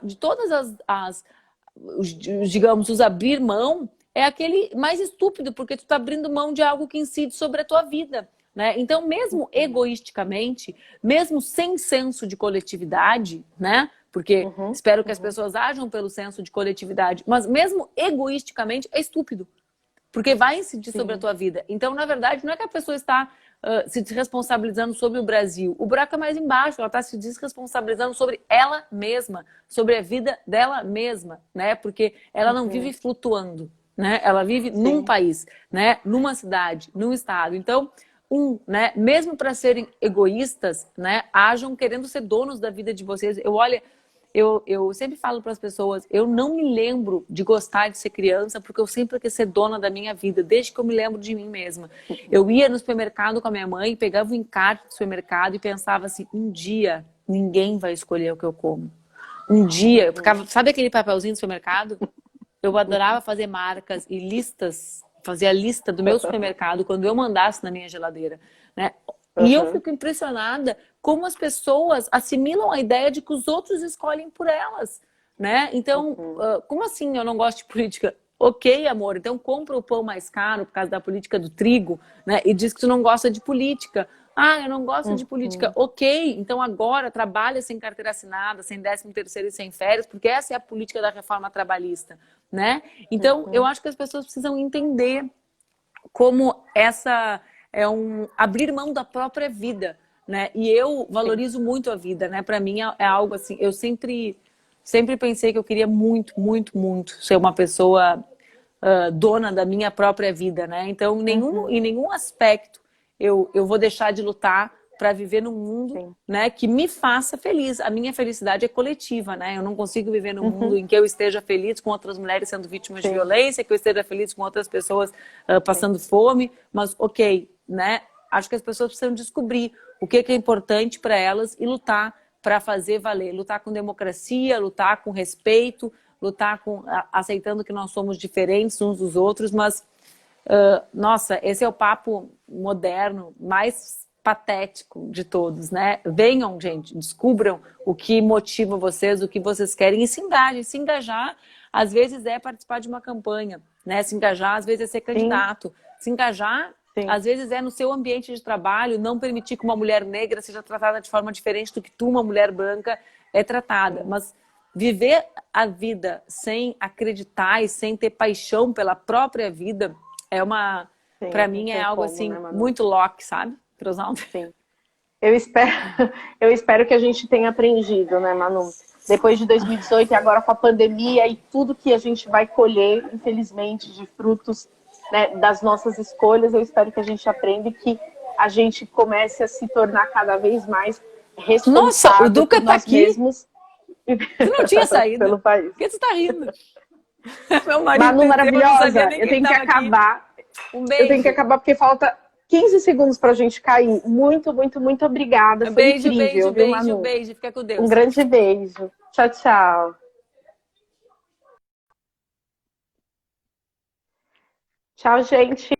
de todas digamos, os abrir mão é aquele mais estúpido, porque tu tá abrindo mão de algo que incide sobre a tua vida, né? Então, mesmo egoisticamente, mesmo sem senso de coletividade, né? Porque espero que as pessoas ajam pelo senso de coletividade, mas mesmo egoisticamente é estúpido, porque vai incidir sobre a tua vida. Então, na verdade, não é que a pessoa está se desresponsabilizando sobre o Brasil. O buraco é mais embaixo, ela está se desresponsabilizando sobre ela mesma, sobre a vida dela mesma, né? Porque ela não vive flutuando, né? Ela vive num país, né? Numa cidade, num estado. Então, né? Mesmo para serem egoístas, né? Ajam querendo ser donos da vida de vocês. Eu sempre falo para as pessoas, eu não me lembro de gostar de ser criança porque eu sempre quis ser dona da minha vida, desde que eu me lembro de mim mesma. Eu ia no supermercado com a minha mãe, pegava o encarte do supermercado e pensava assim, um dia ninguém vai escolher o que eu como. Um dia, eu ficava, sabe aquele papelzinho do supermercado? Eu adorava fazer marcas e listas, fazer a lista do meu supermercado quando eu mandasse na minha geladeira, né? E eu fico impressionada como as pessoas assimilam a ideia de que os outros escolhem por elas, né? Então, como assim eu não gosto de política? Ok, amor, então compra o pão mais caro por causa da política do trigo, né? E diz que tu não gosta de política. Ah, eu não gosto de política. Ok, então agora trabalha sem carteira assinada, sem 13º e sem férias, porque essa é a política da reforma trabalhista, né? Então, eu acho que as pessoas precisam entender como essa abrir mão da própria vida, né? E eu valorizo muito a vida, né? Para mim é algo assim, eu sempre pensei que eu queria muito, muito, muito ser uma pessoa dona da minha própria vida, né? Então, em nenhum aspecto eu vou deixar de lutar para viver num mundo, né, que me faça feliz. A minha felicidade é coletiva, né? Eu não consigo viver num mundo em que eu esteja feliz com outras mulheres sendo vítimas de violência, que eu esteja feliz com outras pessoas passando fome, mas ok, né? Acho que as pessoas precisam descobrir o que é importante para elas e lutar para fazer valer. Lutar com democracia, lutar com respeito, lutar aceitando que nós somos diferentes uns dos outros, mas nossa, esse é o papo moderno mais patético de todos, né? Venham, gente, descubram o que motiva vocês, o que vocês querem e se engajem. Se engajar, às vezes, é participar de uma campanha, né? Se engajar, às vezes, é ser candidato. Se engajar, às vezes, é no seu ambiente de trabalho, não permitir que uma mulher negra seja tratada de forma diferente do que uma mulher branca, é tratada. Mas viver a vida sem acreditar e sem ter paixão pela própria vida para mim, é algo assim, né, muito Locke, sabe? Sim. Eu espero que a gente tenha aprendido, né, Manu? Depois de 2018 e agora com a pandemia e tudo que a gente vai colher, infelizmente, de frutos, né, das nossas escolhas, eu espero que a gente aprenda e que a gente comece a se tornar cada vez mais Nossa, o responsável Duca por tá nós aqui. mesmos Você não tinha saído. pelo país. Por que você tá rindo? Meu marido Manu desceu, eu não sabia maravilhosa, nem eu que tenho ele que tava aqui. acabar. Um Eu tenho que beijo. acabar porque falta 15 segundos pra gente cair. Muito, muito, muito obrigada. Foi Beijo, incrível, beijo, viu, beijo, Manu? beijo. Fica com Um Deus. grande beijo. Tchau, tchau. Tchau, gente.